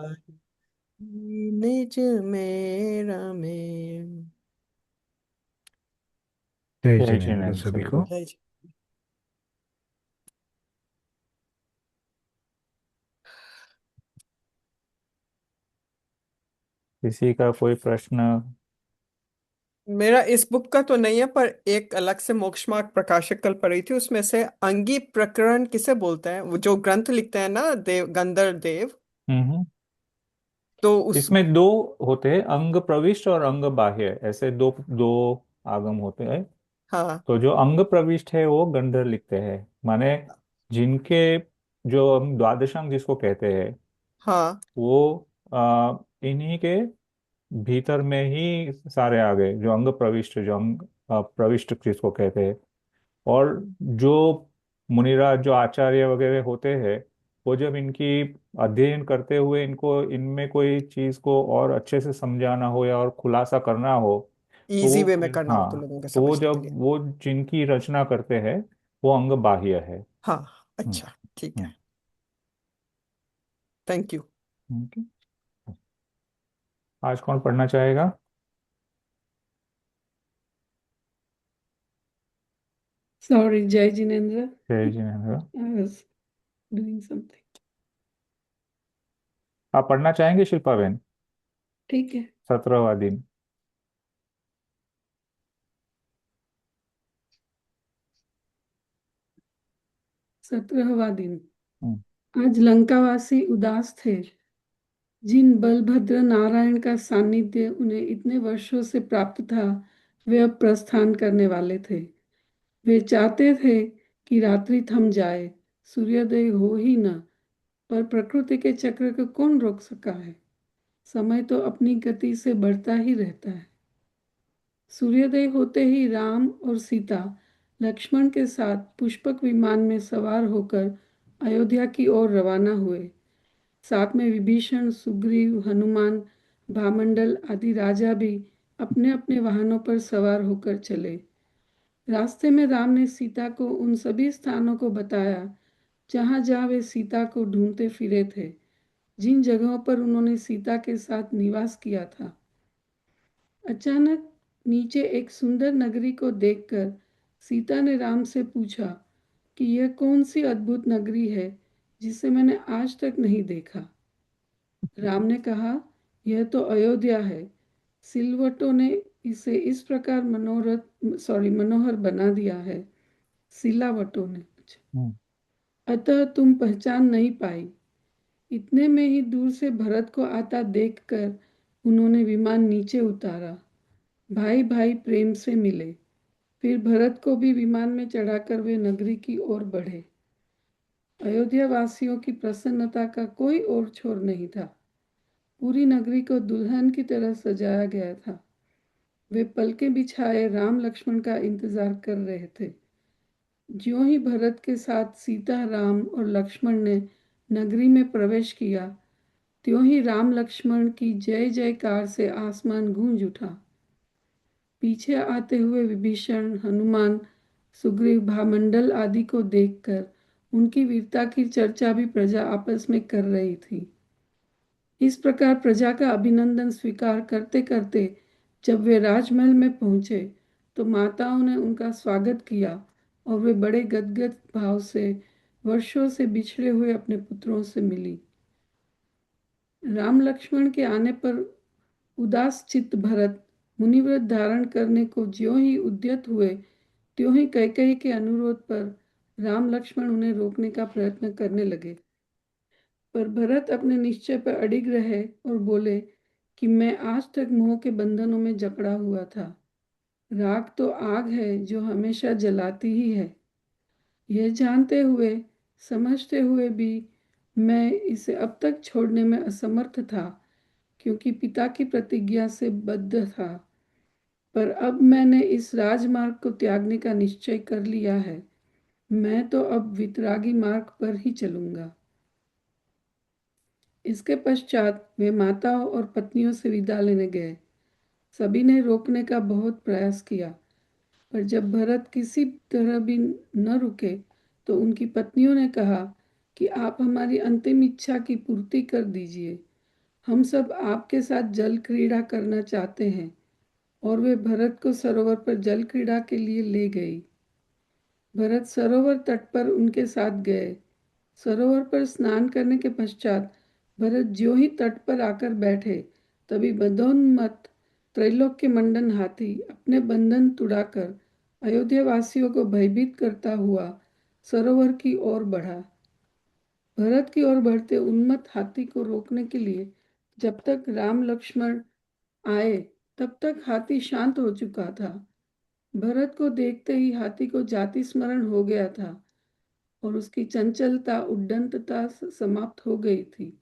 निज मेरा में। जय जय जिनेंद्र जिनेंद्र सभी सभी को। को। जय जी। किसी का कोई प्रश्न? मेरा इस बुक का तो नहीं है, पर एक अलग से मोक्ष मार्ग प्रकाशक कल पढ़ी थी, उसमें से अंगी प्रकरण किसे बोलते हैं, वो जो ग्रंथ लिखते हैं ना, देव गंधर्व देव। हम्म। तो उस। इसमें दो होते हैं, अंग प्रविष्ट और अंग बाह्य, ऐसे दो दो आगम होते हैं। हाँ तो जो अंग प्रविष्ट है वो गंधर्व लिखते हैं, माने जिनके, जो हम द्वादशांग जिसको कहते हैं, हाँ। वो इन्हीं के भीतर में ही सारे आ गए, जो अंग प्रविष्ट, जो अंग प्रविष्ट जिसको कहते हैं। और जो मुनिराज, जो आचार्य वगैरह होते हैं, वो जब इनकी अध्ययन करते हुए इनको इनमें कोई चीज को और अच्छे से समझाना हो या और खुलासा करना हो, तो इजी वो वे में फिर, करना हो तो हाँ, लोगों के तो वो समझने के जब लिए। वो जिनकी रचना करते हैं वो अंग बाह्य है। हाँ। हम्म। अच्छा ठीक है। हम्म। Thank you. ओके। आज कौन पढ़ना चाहेगा? Sorry, Jai Jinendra. जय Jinendra. I was doing something. आप पढ़ना चाहेंगे शिल्पा बहन? ठीक है। 17वां दिन। 17वां दिन। हम्म। आज लंकावासी उदास थे। जिन बलभद्र नारायण का सानिध्य उन्हें इतने वर्षों से प्राप्त था, वे अब प्रस्थान करने वाले थे। वे चाहते थे कि रात्रि थम जाए, सूर्योदय हो ही न, पर प्रकृति के चक्र को कौन रोक सका है। समय तो अपनी गति से बढ़ता ही रहता है। सूर्योदय होते ही राम और सीता लक्ष्मण के साथ पुष्पक विमान में सवार होकर अयोध्या की ओर रवाना हुए। साथ में विभीषण, सुग्रीव, हनुमान, भामंडल आदि राजा भी अपने अपने वाहनों पर सवार होकर चले। रास्ते में राम ने सीता को उन सभी स्थानों को बताया जहां जहां वे सीता को ढूंढते फिरे थे, जिन जगहों पर उन्होंने सीता के साथ निवास किया था। अचानक नीचे एक सुंदर नगरी को देखकर सीता ने राम से पूछा कि यह कौन सी अद्भुत नगरी है जिसे मैंने आज तक नहीं देखा। राम ने कहा, यह तो अयोध्या है। सिलवटों ने इसे इस प्रकार मनोहर बना दिया है। सिलावटों ने, अच्छा। हम्म। अतः तुम पहचान नहीं पाई। इतने में ही दूर से भरत को आता देखकर उन्होंने विमान नीचे उतारा। भाई भाई प्रेम से मिले। फिर भरत को भी विमान में चढ़ाकर वे नगरी की ओर बढ़े। अयोध्या वासियों की प्रसन्नता का कोई और छोर नहीं था। पूरी नगरी को दुल्हन की तरह सजाया गया था। वे पलकें बिछाए राम लक्ष्मण का इंतजार कर रहे थे। ज्यों ही भरत के साथ सीता, राम और लक्ष्मण ने नगरी में प्रवेश किया, त्यों ही राम लक्ष्मण की जय जयकार से आसमान गूंज उठा। पीछे आते हुए विभीषण, हनुमान, सुग्रीव, भामंडल आदि को देखकर उनकी वीरता की चर्चा भी प्रजा आपस में कर रही थी। इस प्रकार प्रजा का अभिनंदन स्वीकार करते करते जब वे राजमहल में पहुंचे, तो माताओं ने उनका स्वागत किया और वे बड़े गदगद भाव से वर्षों से बिछड़े हुए अपने पुत्रों से मिली। राम लक्ष्मण के आने पर उदास चित्त भरत मुनिव्रत धारण करने को ज्यों ही उद्यत हुए, त्यों ही कैकेयी के अनुरोध पर राम लक्ष्मण उन्हें रोकने का प्रयत्न करने लगे। पर भरत अपने निश्चय पर अडिग रहे और बोले कि मैं आज तक मोह के बंधनों में जकड़ा हुआ था। राग तो आग है जो हमेशा जलाती ही है। यह जानते हुए, समझते हुए भी मैं इसे अब तक छोड़ने में असमर्थ था, क्योंकि पिता की प्रतिज्ञा से बद्ध था। पर अब मैंने इस राजमार्ग को त्यागने का निश्चय कर लिया है। मैं तो अब वितरागी मार्ग पर ही चलूंगा। इसके पश्चात वे माताओं और पत्नियों से विदा लेने गए। सभी ने रोकने का बहुत प्रयास किया, पर जब भरत किसी तरह भी न रुके, तो उनकी पत्नियों ने कहा कि आप हमारी अंतिम इच्छा की पूर्ति कर दीजिए। हम सब आपके साथ जल क्रीड़ा करना चाहते हैं। और वे भरत को सरोवर पर जल क्रीड़ा के लिए ले गई। भरत सरोवर तट पर उनके साथ गए। सरोवर पर स्नान करने के पश्चात भरत ज्यों ही तट पर आकर बैठे, तभी मदोन्मत्त त्रैलोक्य मंडन हाथी अपने बंधन तुड़ाकर अयोध्या वासियों को भयभीत करता हुआ सरोवर की ओर बढ़ा। भरत की ओर बढ़ते उन्मत्त हाथी को रोकने के लिए जब तक राम लक्ष्मण आए, तब तक हाथी शांत हो चुका था। भरत को देखते ही हाथी को जाति स्मरण हो गया था और उसकी चंचलता उड्डंतता समाप्त हो गई थी।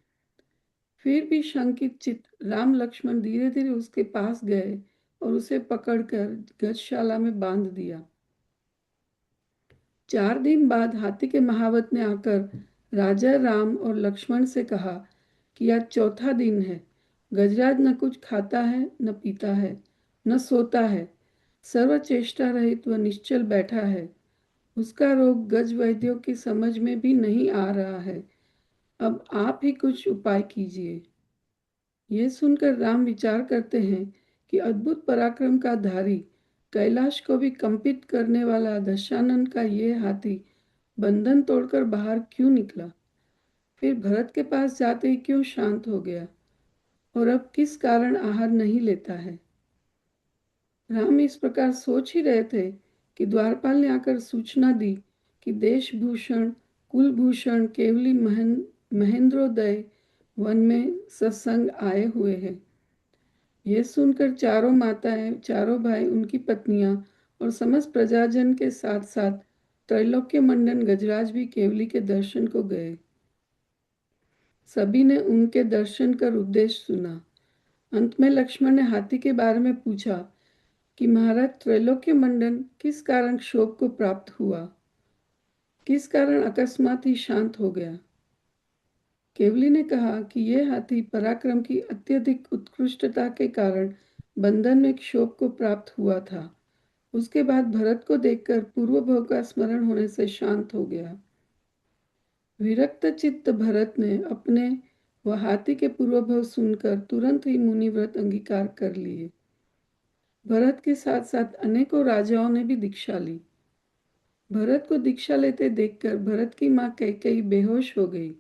फिर भी शंकित चित्त राम लक्ष्मण धीरे धीरे उसके पास गए और उसे पकड़कर गजशाला में बांध दिया। 4 दिन बाद हाथी के महावत ने आकर राजा राम और लक्ष्मण से कहा कि आज चौथा दिन है। गजराज न कुछ खाता है, न पीता है, न सोता है। सर्व चेष्टा रहित वह निश्चल बैठा है। उसका रोग गज वैद्यों की समझ में भी नहीं आ रहा है। अब आप ही कुछ उपाय कीजिए। यह सुनकर राम विचार करते हैं कि अद्भुत पराक्रम का धारी, कैलाश को भी कंपित करने वाला दशानन का ये हाथी बंधन तोड़कर बाहर क्यों निकला, फिर भरत के पास जाते ही क्यों शांत हो गया, और अब किस कारण आहार नहीं लेता है। राम इस प्रकार सोच ही रहे थे कि द्वारपाल ने आकर सूचना दी कि देशभूषण कुलभूषण केवली महेंद्रोदय वन में सत्संग आए हुए हैं। यह सुनकर चारों माताएं, चारों भाई, उनकी पत्नियां और समस्त प्रजाजन के साथ साथ त्रैलोक्य मंडन गजराज भी केवली के दर्शन को गए। सभी ने उनके दर्शन कर उद्देश्य सुना। अंत में लक्ष्मण ने हाथी के बारे में पूछा कि महाराज, त्रैलोक्य मंडन किस कारण क्षोभ को प्राप्त हुआ, किस कारण अकस्मात ही शांत हो गया। केवली ने कहा कि यह हाथी पराक्रम की अत्यधिक उत्कृष्टता के कारण बंधन में क्षोभ को प्राप्त हुआ था। उसके बाद भरत को देखकर पूर्व भव का स्मरण होने से शांत हो गया। विरक्त चित्त भरत ने अपने व हाथी के पूर्व भव सुनकर तुरंत ही मुनिव्रत अंगीकार कर लिए। भरत के साथ साथ अनेकों राजाओं ने भी दीक्षा ली। भरत को दीक्षा लेते देखकर भरत की माँ कैकेयी बेहोश हो गई।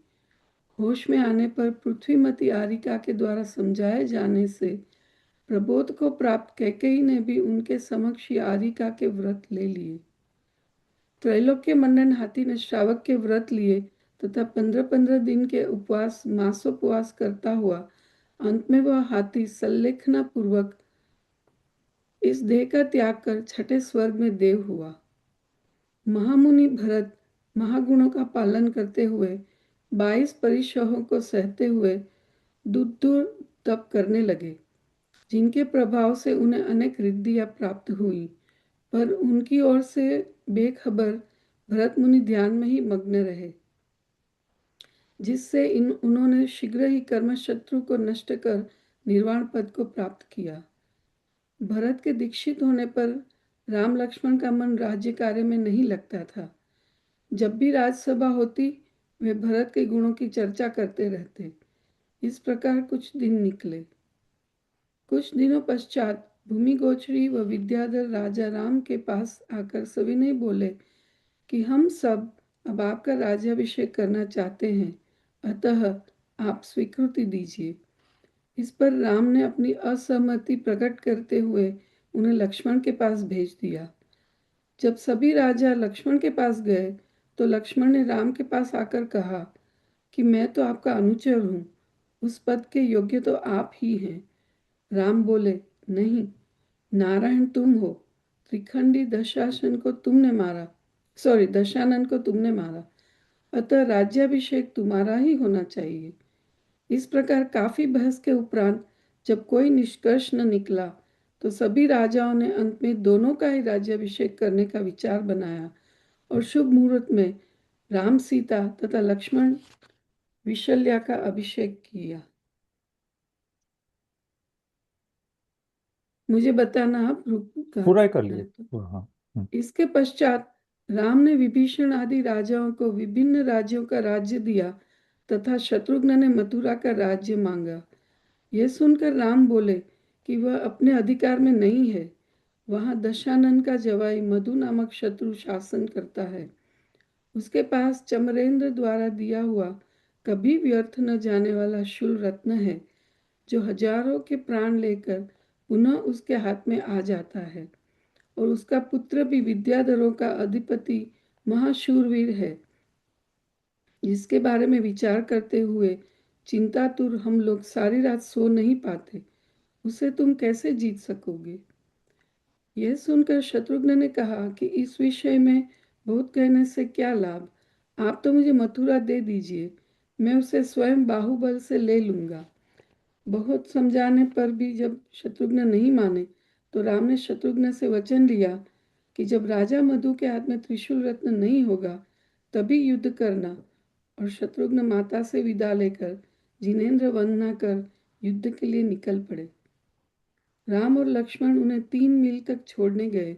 होश में आने पर पृथ्वीमती आरिका के द्वारा समझाए जाने से प्रबोध को प्राप्त कैकेयी ने भी उनके समक्ष आरिका के व्रत ले लिए। त्रैलोक्य मंडन हाथी ने श्रावक के व्रत लिए तथा 15-15 दिन के उपवास मासोपवास करता हुआ अंत में वह हाथी सल्लेखना पूर्वक इस देह का त्याग कर छठे स्वर्ग में देव हुआ। महामुनि भरत महागुणों का पालन करते हुए 22 परिशहों को सहते हुए दुद्धुर तप करने लगे, जिनके प्रभाव से उन्हें अनेक रिद्धियां प्राप्त हुई। पर उनकी ओर से बेखबर भरत मुनि ध्यान में ही मग्न रहे, जिससे उन्होंने शीघ्र ही कर्मशत्रु को नष्ट कर निर्वाण पद को प्राप्त किया। भरत के दीक्षित होने पर राम लक्ष्मण का मन राज्य कार्य में नहीं लगता था। जब भी राजसभा होती, वे भरत के गुणों की चर्चा करते रहते। इस प्रकार कुछ दिन निकले। कुछ दिनों पश्चात भूमिगोचरी व विद्याधर राजा राम के पास आकर सविनय बोले कि हम सब अब आपका राज्याभिषेक करना चाहते हैं, अतः आप स्वीकृति दीजिए। इस पर राम ने अपनी असहमति प्रकट करते हुए उन्हें लक्ष्मण के पास भेज दिया। जब सभी राजा लक्ष्मण के पास गए तो लक्ष्मण ने राम के पास आकर कहा कि मैं तो आपका अनुचर हूँ, उस पद के योग्य तो आप ही हैं। राम बोले, नहीं, नारायण तुम हो। त्रिखंडी दशानन को तुमने मारा, अतः राज्याभिषेक तुम्हारा ही होना चाहिए। इस प्रकार काफी बहस के उपरांत जब कोई निष्कर्ष न निकला तो सभी राजाओं ने अंत में दोनों का ही राज्याभिषेक करने का विचार बनाया और शुभ मुहूर्त में राम सीता तथा लक्ष्मण विशल्या का अभिषेक किया। मुझे बताना आप पूरा ही कर है लिए तो। पूरा, हाँ। इसके पश्चात राम ने विभीषण आदि राजाओं को विभिन्न राज्यों का राज्य दिया तथा शत्रुघ्न ने मथुरा का राज्य मांगा। यह सुनकर राम बोले कि वह अपने अधिकार में नहीं है। वहां दशानन का जवाई मधु नामक शत्रु शासन करता है। उसके पास चमरेंद्र द्वारा दिया हुआ कभी व्यर्थ न जाने वाला शूल रत्न है, जो हजारों के प्राण लेकर पुनः उसके हाथ में आ जाता है। और उसका पुत्र भी विद्याधरों का अधिपति महाशूरवीर है, जिसके बारे में विचार करते हुए चिंतातुर हम लोग सारी रात सो नहीं पाते। उसे तुम कैसे जीत सकोगे? यह सुनकर शत्रुघ्न ने कहा कि इस विषय में बहुत कहने से क्या लाभ। आप तो मुझे मथुरा दे दीजिए, मैं उसे स्वयं बाहुबल से ले लूंगा। बहुत समझाने पर भी जब शत्रुघ्न नहीं माने, तो राम ने शत्रुघ्न से वचन लिया कि जब राजा मधु के हाथ में त्रिशूल रत्न नहीं होगा, तभी युद्ध करना। और शत्रुघ्न माता से विदा लेकर जिनेंद्र वंदना कर युद्ध के लिए निकल पड़े। राम और लक्ष्मण उन्हें 3 मील तक छोड़ने गए।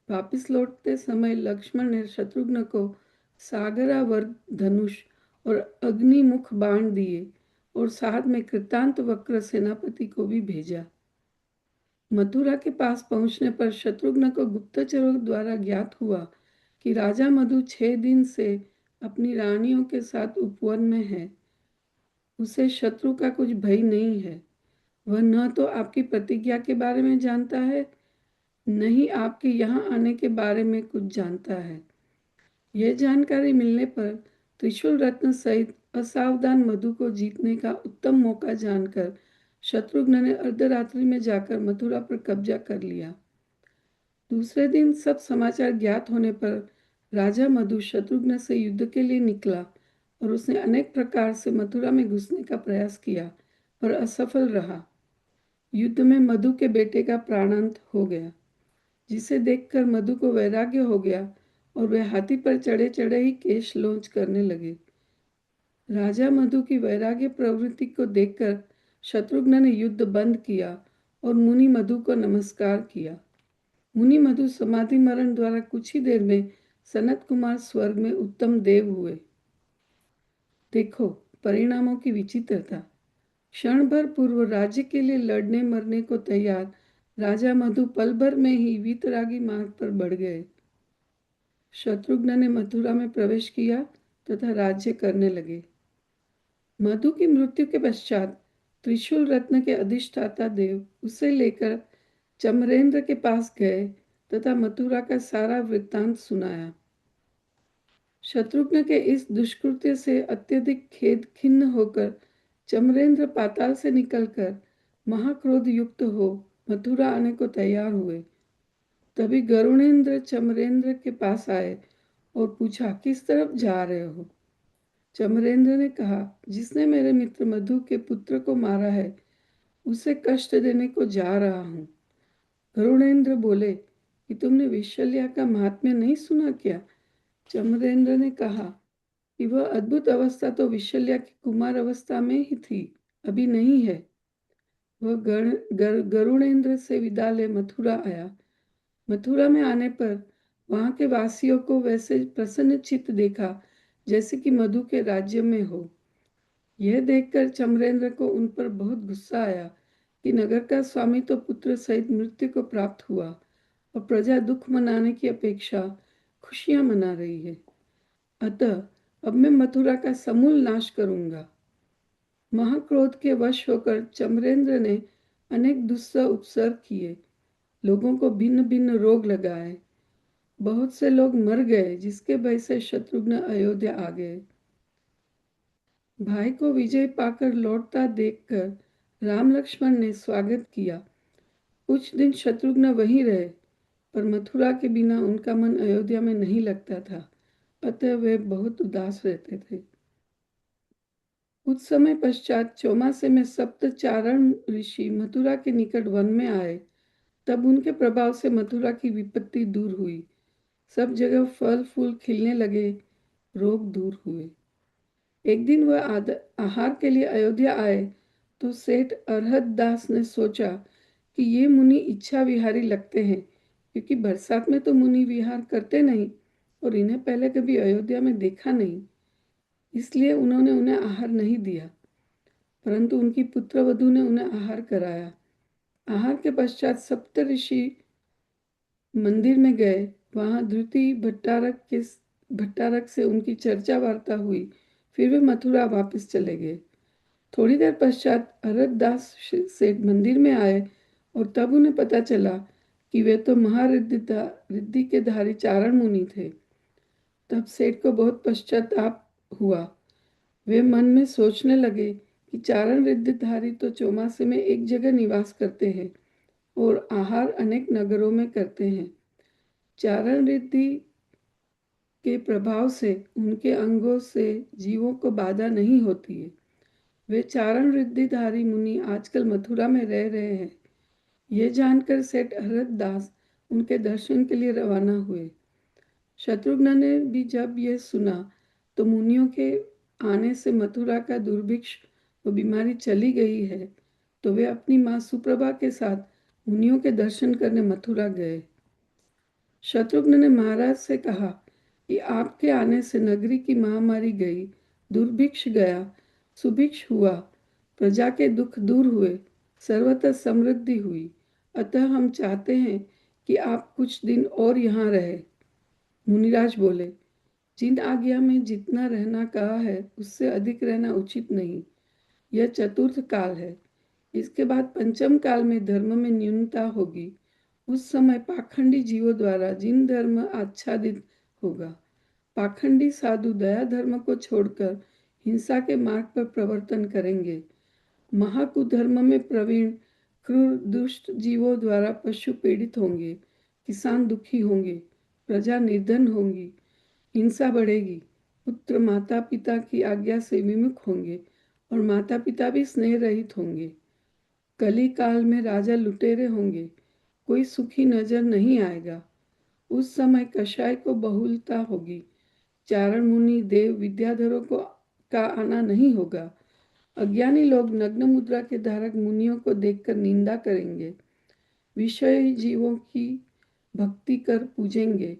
वापिस लौटते समय लक्ष्मण ने शत्रुघ्न को सागरावर्त धनुष और अग्निमुख बाण दिए और साथ में कृतांत वक्र सेनापति को भी भेजा। मथुरा के पास पहुंचने पर शत्रुघ्न को गुप्तचरों द्वारा ज्ञात हुआ कि राजा मधु 6 दिन से अपनी रानियों के साथ उपवन में है। उसे शत्रु का कुछ भय नहीं है। वह न तो आपकी प्रतिज्ञा के बारे में जानता है, न ही आपके यहाँ आने के बारे में कुछ जानता है। यह जानकारी मिलने पर त्रिशूल रत्न सहित असावधान मधु को जीतने का उत्तम मौका जानकर शत्रुघ्न ने अर्धरात्रि में जाकर मथुरा पर कब्जा कर लिया। दूसरे दिन सब समाचार ज्ञात होने पर राजा मधु शत्रुघ्न से युद्ध के लिए निकला और उसने अनेक प्रकार से मथुरा में घुसने का प्रयास किया, पर असफल रहा। युद्ध में मधु के बेटे का प्राणांत हो गया, जिसे देखकर मधु को वैराग्य हो गया और वे हाथी पर चढ़े चढ़े ही केश लोंच करने लगे। राजा मधु की वैराग्य प्रवृत्ति को देखकर शत्रुघ्न ने युद्ध बंद किया और मुनि मधु को नमस्कार किया। मुनि मधु समाधि मरण द्वारा कुछ ही देर में सनत कुमार स्वर्ग में उत्तम देव हुए। देखो परिणामों की विचित्रता। क्षण भर पूर्व राज्य के लिए लड़ने मरने को तैयार राजा मधु पल भर में ही वीतरागी मार्ग पर बढ़ गए। शत्रुघ्न ने मथुरा में प्रवेश किया तथा राज्य करने लगे। मधु की मृत्यु के पश्चात त्रिशूल रत्न के अधिष्ठाता देव उसे लेकर चमरेंद्र के पास गए तथा मथुरा का सारा वृत्तांत सुनाया। शत्रुघ्न के इस दुष्कृत्य से अत्यधिक खेद खिन्न होकर चमरेंद्र पाताल से निकलकर महाक्रोध युक्त हो मथुरा आने को तैयार हुए। तभी गरुणेंद्र चमरेंद्र के पास आए और पूछा, किस तरफ जा रहे हो? चमरेंद्र ने कहा, जिसने मेरे मित्र मधु के पुत्र को मारा है, उसे कष्ट देने को जा रहा हूँ। गरुड़ेंद्र बोले कि तुमने विशल्या का महात्म्य नहीं सुना क्या? चमरेंद्र ने कहा कि वह अद्भुत अवस्था तो विशल्या की कुमार अवस्था में ही थी, अभी नहीं है। वह गरुड़ेंद्र से विदा ले मथुरा आया। मथुरा में आने पर वहां के वासियों को वैसे प्रसन्न चित्त देखा जैसे कि मधु के राज्य में हो। यह देखकर चमरेंद्र को उन पर बहुत गुस्सा आया कि नगर का स्वामी तो पुत्र सहित मृत्यु को प्राप्त हुआ और प्रजा दुख मनाने की अपेक्षा खुशियां मना रही है। अतः अब मैं मथुरा का समूल नाश करूंगा। महाक्रोध के वश होकर चमरेंद्र ने अनेक दुस्सह उपसर्ग किए, लोगों को भिन्न भिन्न रोग लगाए। बहुत से लोग मर गए, जिसके भय से शत्रुघ्न अयोध्या आ गए। भाई को विजय पाकर लौटता देखकर राम लक्ष्मण ने स्वागत किया। कुछ दिन शत्रुघ्न वहीं रहे, पर मथुरा के बिना उनका मन अयोध्या में नहीं लगता था, अतः वे बहुत उदास रहते थे। कुछ समय पश्चात चौमासे में सप्तचारण ऋषि मथुरा के निकट वन में आए। तब उनके प्रभाव से मथुरा की विपत्ति दूर हुई। सब जगह फल फूल खिलने लगे, रोग दूर हुए। एक दिन वह आहार के लिए अयोध्या आए तो सेठ अरहत दास ने सोचा कि ये मुनि इच्छा विहारी लगते हैं, क्योंकि बरसात में तो मुनि विहार करते नहीं और इन्हें पहले कभी अयोध्या में देखा नहीं, इसलिए उन्होंने उन्हें आहार नहीं दिया। परंतु उनकी पुत्रवधू ने उन्हें आहार कराया। आहार के पश्चात सप्तऋषि मंदिर में गए। वहां धृति भट्टारक से उनकी चर्चा वार्ता हुई। फिर वे मथुरा वापस चले गए। थोड़ी देर पश्चात अरदास सेठ मंदिर में आए और तब उन्हें पता चला कि वे तो रिद्धि के धारी चारण मुनि थे। तब सेठ को बहुत पश्चाताप हुआ। वे मन में सोचने लगे कि चारण रिद्धिधारी तो चौमासे में एक जगह निवास करते हैं और आहार अनेक नगरों में करते हैं। चारण रिद्धि के प्रभाव से उनके अंगों से जीवों को बाधा नहीं होती है। वे चारण रिद्धिधारी मुनि आजकल मथुरा में रह रहे हैं। ये जानकर सेठ हरदास उनके दर्शन के लिए रवाना हुए। शत्रुघ्न ने भी जब यह सुना तो मुनियों के आने से मथुरा का दुर्भिक्ष व बीमारी चली गई है, तो वे अपनी माँ सुप्रभा के साथ मुनियों के दर्शन करने मथुरा गए। शत्रुघ्न ने महाराज से कहा कि आपके आने से नगरी की महामारी गई, दुर्भिक्ष गया, सुभिक्ष हुआ, प्रजा के दुख दूर हुए, सर्वत्र समृद्धि हुई। अतः हम चाहते हैं कि आप कुछ दिन और यहाँ रहे। मुनिराज बोले, जिन आज्ञा में जितना रहना कहा है उससे अधिक रहना उचित नहीं। यह चतुर्थ काल है। इसके बाद पंचम काल में धर्म में न्यूनता होगी। उस समय पाखंडी जीवों द्वारा जिन धर्म आच्छादित होगा। पाखंडी साधु दया धर्म को छोड़कर हिंसा के मार्ग पर प्रवर्तन करेंगे। महाकुधर्म में प्रवीण क्रूर दुष्ट जीवों द्वारा पशु पीड़ित होंगे, किसान दुखी होंगे, प्रजा निर्धन होंगी, हिंसा बढ़ेगी, पुत्र माता पिता की आज्ञा से विमुख होंगे और माता पिता भी स्नेह रहित होंगे। कली काल में राजा लुटेरे होंगे, कोई सुखी नजर नहीं आएगा। उस समय कषाय को बहुलता होगी। चारण मुनि देव विद्याधरों को का आना नहीं होगा। अज्ञानी लोग नग्न मुद्रा के धारक मुनियों को देखकर निंदा करेंगे। विषयी जीवों की भक्ति कर पूजेंगे।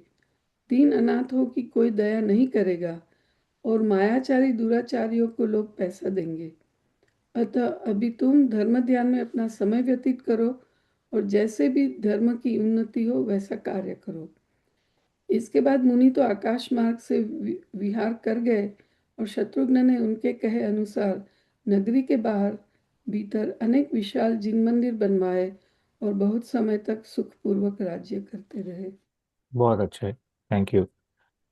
दीन अनाथों की कोई दया नहीं करेगा और मायाचारी दुराचारियों को लोग पैसा देंगे। अतः अभी तुम धर्म ध्यान में अपना समय व्यतीत करो और जैसे भी धर्म की उन्नति हो वैसा कार्य करो। इसके बाद मुनि तो आकाश मार्ग से विहार कर गए और शत्रुघ्न ने उनके कहे अनुसार नगरी के बाहर भीतर अनेक विशाल जिन मंदिर बनवाए और बहुत समय तक सुखपूर्वक राज्य करते रहे। बहुत अच्छे, थैंक यू।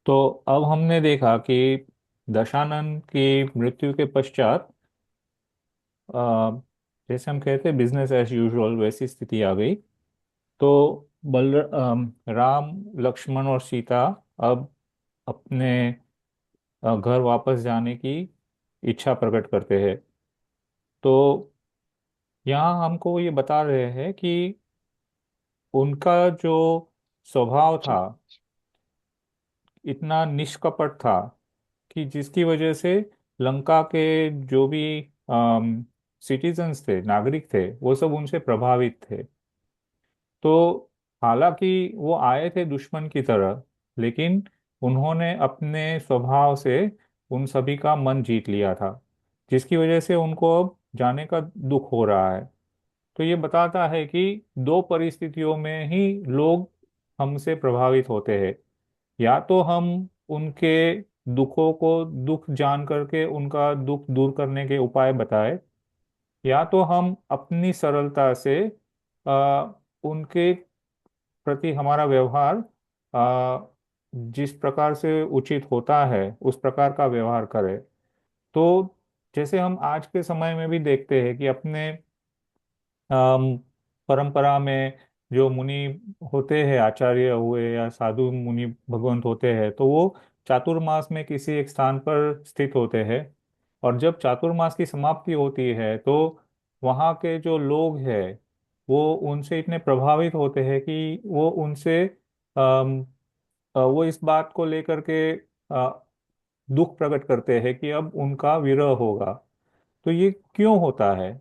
तो अब हमने देखा कि दशानन की मृत्यु के पश्चात अ, जैसे हम कहते हैं बिजनेस एज यूजुअल वैसी स्थिति आ गई। तो राम, लक्ष्मण और सीता अब अपने घर वापस जाने की इच्छा प्रकट करते हैं। तो यहाँ हमको ये बता रहे हैं कि उनका जो स्वभाव था इतना निष्कपट था कि जिसकी वजह से लंका के जो भी सिटीजन्स थे, नागरिक थे, वो सब उनसे प्रभावित थे। तो हालांकि वो आए थे दुश्मन की तरह, लेकिन उन्होंने अपने स्वभाव से उन सभी का मन जीत लिया था, जिसकी वजह से उनको अब जाने का दुख हो रहा है। तो ये बताता है कि दो परिस्थितियों में ही लोग हमसे प्रभावित होते हैं। या तो हम उनके दुखों को दुख जान करके उनका दुख दूर करने के उपाय बताए, या तो हम अपनी सरलता से उनके प्रति हमारा व्यवहार जिस प्रकार से उचित होता है उस प्रकार का व्यवहार करें। तो जैसे हम आज के समय में भी देखते हैं कि अपने परंपरा में जो मुनि होते हैं, आचार्य हुए या साधु मुनि भगवंत होते हैं, तो वो चातुर्मास में किसी एक स्थान पर स्थित होते हैं। और जब चातुर्मास की समाप्ति होती है तो वहाँ के जो लोग हैं वो उनसे इतने प्रभावित होते हैं कि वो उनसे वो इस बात को लेकर के दुख प्रकट करते हैं कि अब उनका विरह होगा। तो ये क्यों होता है?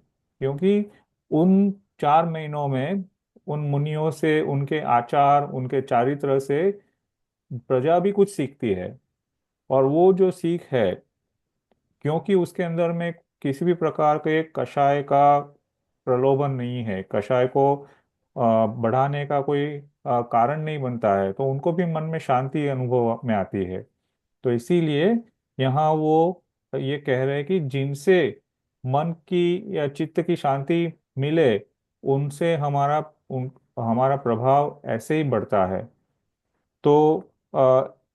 क्योंकि उन 4 महीनों में उन मुनियों से, उनके आचार, उनके चारित्र से प्रजा भी कुछ सीखती है। और वो जो सीख है, क्योंकि उसके अंदर में किसी भी प्रकार के कषाय का प्रलोभन नहीं है, कषाय को बढ़ाने का कोई कारण नहीं बनता है, तो उनको भी मन में शांति अनुभव में आती है। तो इसीलिए यहाँ वो ये कह रहे हैं कि जिनसे मन की या चित्त की शांति मिले, उनसे हमारा प्रभाव ऐसे ही बढ़ता है। तो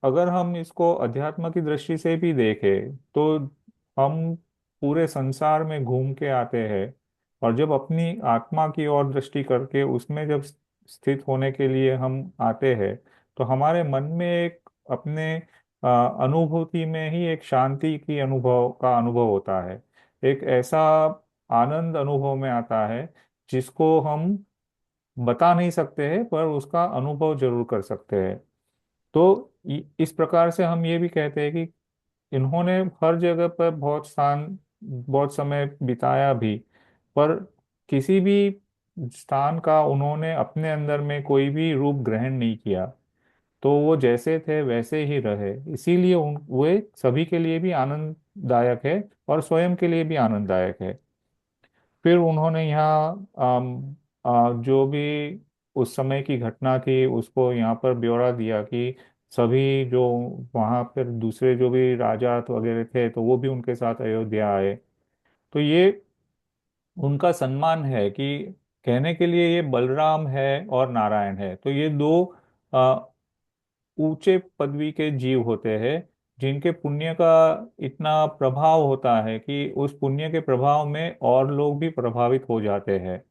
अगर हम इसको अध्यात्म की दृष्टि से भी देखें तो हम पूरे संसार में घूम के आते हैं, और जब अपनी आत्मा की ओर दृष्टि करके उसमें जब स्थित होने के लिए हम आते हैं, तो हमारे मन में एक अपने अनुभूति में ही एक शांति की अनुभव होता है। एक ऐसा आनंद अनुभव में आता है जिसको हम बता नहीं सकते हैं, पर उसका अनुभव जरूर कर सकते हैं। तो इस प्रकार से हम ये भी कहते हैं कि इन्होंने हर जगह पर बहुत समय बिताया भी, पर किसी भी स्थान का उन्होंने अपने अंदर में कोई भी रूप ग्रहण नहीं किया। तो वो जैसे थे वैसे ही रहे, इसीलिए वे सभी के लिए भी आनंददायक है और स्वयं के लिए भी आनंददायक है। फिर उन्होंने यहाँ जो भी उस समय की घटना थी उसको यहाँ पर ब्यौरा दिया कि सभी जो वहाँ पर दूसरे जो भी राजा वगैरह थे, तो वो भी उनके साथ अयोध्या आए। तो ये उनका सम्मान है कि कहने के लिए ये बलराम है और नारायण है, तो ये दो अ, ऊंचे पदवी के जीव होते हैं, जिनके पुण्य का इतना प्रभाव होता है कि उस पुण्य के प्रभाव में और लोग भी प्रभावित हो जाते हैं।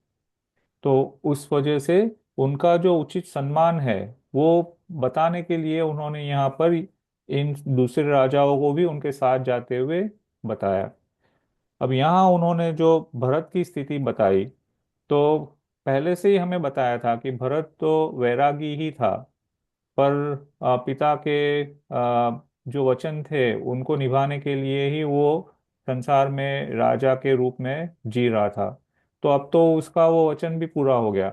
तो उस वजह से उनका जो उचित सम्मान है वो बताने के लिए उन्होंने यहाँ पर इन दूसरे राजाओं को भी उनके साथ जाते हुए बताया। अब यहाँ उन्होंने जो भरत की स्थिति बताई, तो पहले से ही हमें बताया था कि भरत तो वैरागी ही था, पर पिता के जो वचन थे उनको निभाने के लिए ही वो संसार में राजा के रूप में जी रहा था। तो अब तो उसका वो वचन भी पूरा हो गया।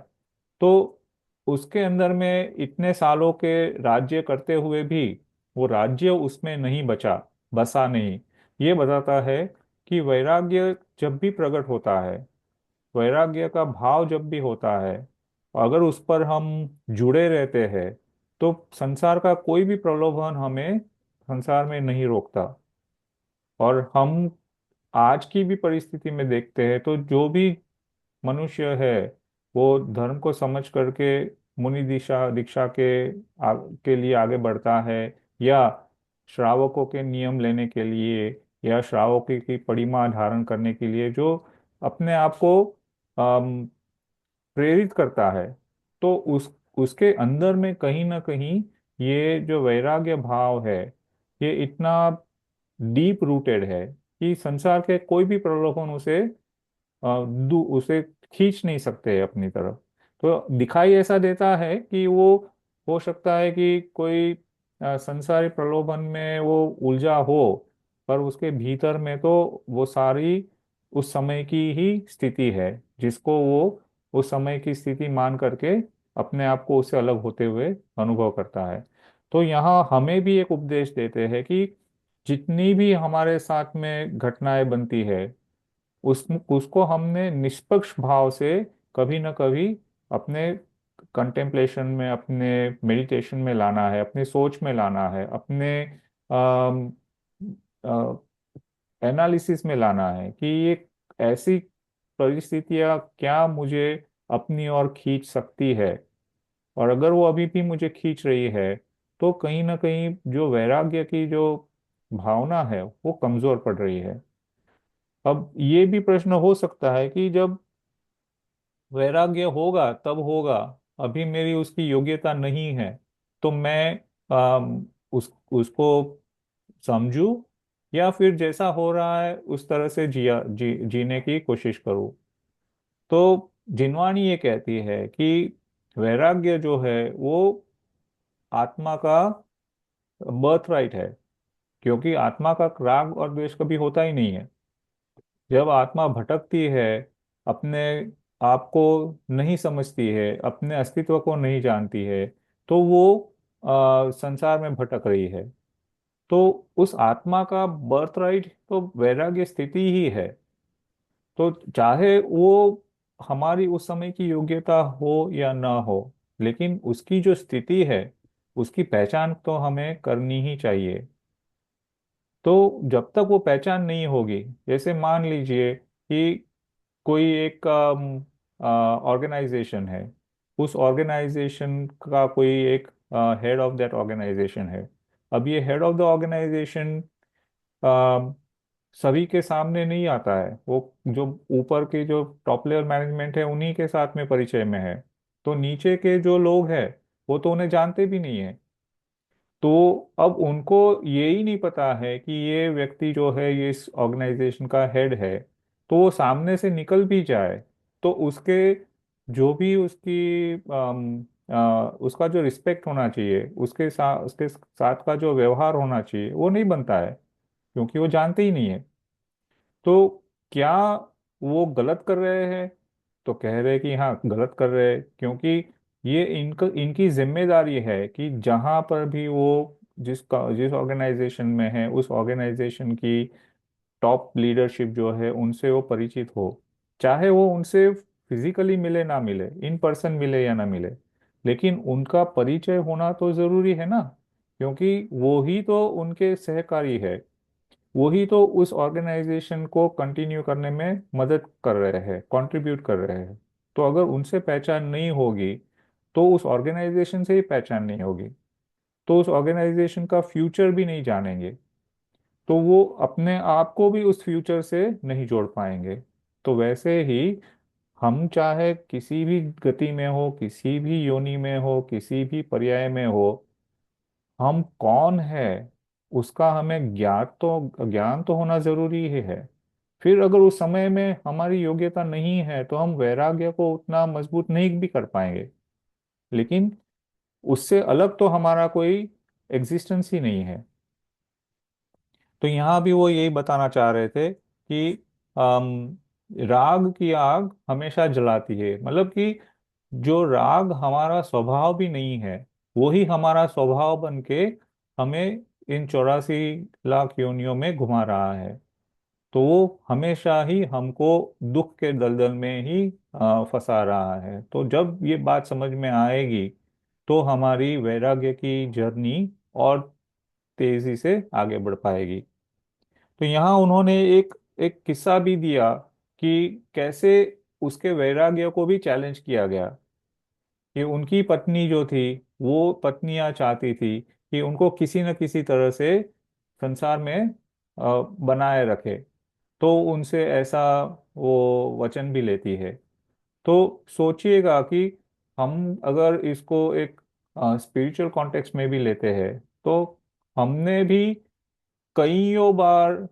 तो उसके अंदर में इतने सालों के राज्य करते हुए भी वो राज्य उसमें नहीं बसा नहीं। ये बताता है कि वैराग्य जब भी प्रकट होता है, वैराग्य का भाव जब भी होता है, अगर उस पर हम जुड़े रहते हैं, तो संसार का कोई भी प्रलोभन हमें संसार में नहीं रोकता। और हम आज की भी परिस्थिति में देखते हैं तो जो भी मनुष्य है वो धर्म को समझ करके मुनि दिशा दीक्षा के लिए आगे बढ़ता है, या श्रावकों के नियम लेने के लिए, या श्रावकों की परिमा धारण करने के लिए जो अपने आप को प्रेरित करता है, तो उसके अंदर में कहीं ना कहीं ये जो वैराग्य भाव है, ये इतना डीप रूटेड है कि संसार के कोई भी प्रलोभन उसे खींच नहीं सकते अपनी तरफ। तो दिखाई ऐसा देता है कि वो हो सकता है कि कोई संसारी प्रलोभन में वो उलझा हो, पर उसके भीतर में तो वो सारी उस समय की ही स्थिति है, जिसको वो उस समय की स्थिति मान करके अपने आप को उससे अलग होते हुए अनुभव करता है। तो यहाँ हमें भी एक उपदेश देते हैं कि जितनी भी हमारे साथ में घटनाएं बनती है, उसको हमने निष्पक्ष भाव से कभी ना कभी अपने कंटेम्पलेशन में, अपने मेडिटेशन में लाना है, अपने सोच में लाना है, अपने एनालिसिस में लाना है कि ये ऐसी परिस्थितियां क्या मुझे अपनी ओर खींच सकती है। और अगर वो अभी भी मुझे खींच रही है, तो कहीं ना कहीं जो वैराग्य की जो भावना है वो कमजोर पड़ रही है। अब ये भी प्रश्न हो सकता है कि जब वैराग्य होगा तब होगा, अभी मेरी उसकी योग्यता नहीं है, तो मैं उसको समझूं, या फिर जैसा हो रहा है उस तरह से जीने की कोशिश करूं। तो जिनवाणी ये कहती है कि वैराग्य जो है वो आत्मा का बर्थ राइट है, क्योंकि आत्मा का राग और द्वेष कभी होता ही नहीं है। जब आत्मा भटकती है, अपने आप को नहीं समझती है, अपने अस्तित्व को नहीं जानती है, तो वो संसार में भटक रही है। तो उस आत्मा का बर्थ राइट तो वैराग्य स्थिति ही है। तो चाहे वो हमारी उस समय की योग्यता हो या ना हो, लेकिन उसकी जो स्थिति है उसकी पहचान तो हमें करनी ही चाहिए। तो जब तक वो पहचान नहीं होगी, जैसे मान लीजिए कि कोई एक ऑर्गेनाइजेशन है, उस ऑर्गेनाइजेशन का कोई एक हेड ऑफ दैट ऑर्गेनाइजेशन है। अब ये हेड ऑफ द ऑर्गेनाइजेशन सभी के सामने नहीं आता है, वो जो ऊपर के जो टॉप लेवल मैनेजमेंट है उन्हीं के साथ में परिचय में है। तो नीचे के जो लोग हैं वो तो उन्हें जानते भी नहीं है। तो अब उनको ये ही नहीं पता है कि ये व्यक्ति जो है ये इस ऑर्गेनाइजेशन का हेड है। तो वो सामने से निकल भी जाए तो उसके जो भी उसकी उसका जो रिस्पेक्ट होना चाहिए, उसके साथ का जो व्यवहार होना चाहिए वो नहीं बनता है, क्योंकि वो जानते ही नहीं है। तो क्या वो गलत कर रहे हैं? तो कह रहे हैं कि हाँ गलत कर रहे हैं, क्योंकि ये इनकी जिम्मेदारी है कि जहां पर भी वो जिस ऑर्गेनाइजेशन में है उस ऑर्गेनाइजेशन की टॉप लीडरशिप जो है उनसे वो परिचित हो। चाहे वो उनसे फिजिकली मिले ना मिले, इन पर्सन मिले या ना मिले, लेकिन उनका परिचय होना तो जरूरी है ना, क्योंकि वो ही तो उनके सहकारी है। वही तो उस ऑर्गेनाइजेशन को कंटिन्यू करने में मदद कर रहे हैं, कंट्रीब्यूट कर रहे हैं। तो अगर उनसे पहचान नहीं होगी तो उस ऑर्गेनाइजेशन से ही पहचान नहीं होगी, तो उस ऑर्गेनाइजेशन का फ्यूचर भी नहीं जानेंगे, तो वो अपने आप को भी उस फ्यूचर से नहीं जोड़ पाएंगे। तो वैसे ही हम चाहे किसी भी गति में हो, किसी भी योनि में हो, किसी भी पर्याय में हो, हम कौन है उसका हमें ज्ञान तो होना जरूरी ही है। फिर अगर उस समय में हमारी योग्यता नहीं है तो हम वैराग्य को उतना मजबूत नहीं भी कर पाएंगे, लेकिन उससे अलग तो हमारा कोई एग्जिस्टेंस ही नहीं है। तो यहाँ भी वो यही बताना चाह रहे थे कि राग की आग हमेशा जलाती है, मतलब कि जो राग हमारा स्वभाव भी नहीं है वही हमारा स्वभाव बन के हमें इन 84 लाख योनियों में घुमा रहा है। तो वो हमेशा ही हमको दुख के दलदल में ही फंसा रहा है। तो जब ये बात समझ में आएगी तो हमारी वैराग्य की जर्नी और तेजी से आगे बढ़ पाएगी। तो यहाँ उन्होंने एक एक किस्सा भी दिया कि कैसे उसके वैराग्य को भी चैलेंज किया गया। कि उनकी पत्नी जो थी, वो पत्नियां चाहती थी कि उनको किसी न किसी तरह से संसार में बनाए रखे, तो उनसे ऐसा वो वचन भी लेती है। तो सोचिएगा कि हम अगर इसको एक स्पिरिचुअल कॉन्टेक्स्ट में भी लेते हैं तो हमने भी कईयों बार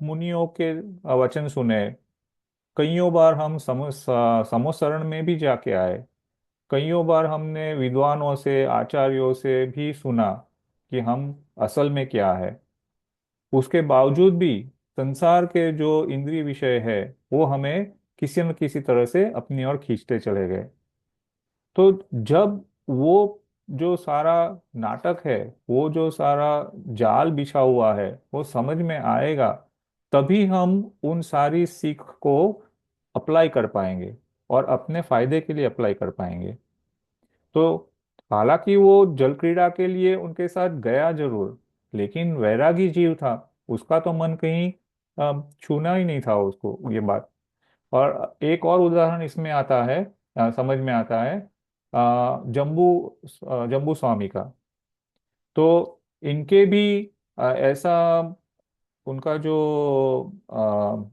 मुनियों के वचन सुने, कईयों बार हम समोसरण में भी जाके आए, कईयों बार हमने विद्वानों से आचार्यों से भी सुना कि हम असल में क्या है। उसके बावजूद भी संसार के जो इंद्रिय विषय है वो हमें किसी न किसी तरह से अपनी ओर खींचते चले गए। तो जब वो जो सारा नाटक है, वो जो सारा जाल बिछा हुआ है वो समझ में आएगा, तभी हम उन सारी सीख को अप्लाई कर पाएंगे और अपने फायदे के लिए अप्लाई कर पाएंगे। तो हालांकि वो जल क्रीड़ा के लिए उनके साथ गया जरूर, लेकिन वैरागी जीव था, उसका तो मन कहीं छूना ही नहीं था उसको ये बात। और एक और उदाहरण इसमें आता है, समझ में आता है, जम्बू स्वामी का। तो इनके भी ऐसा, उनका जो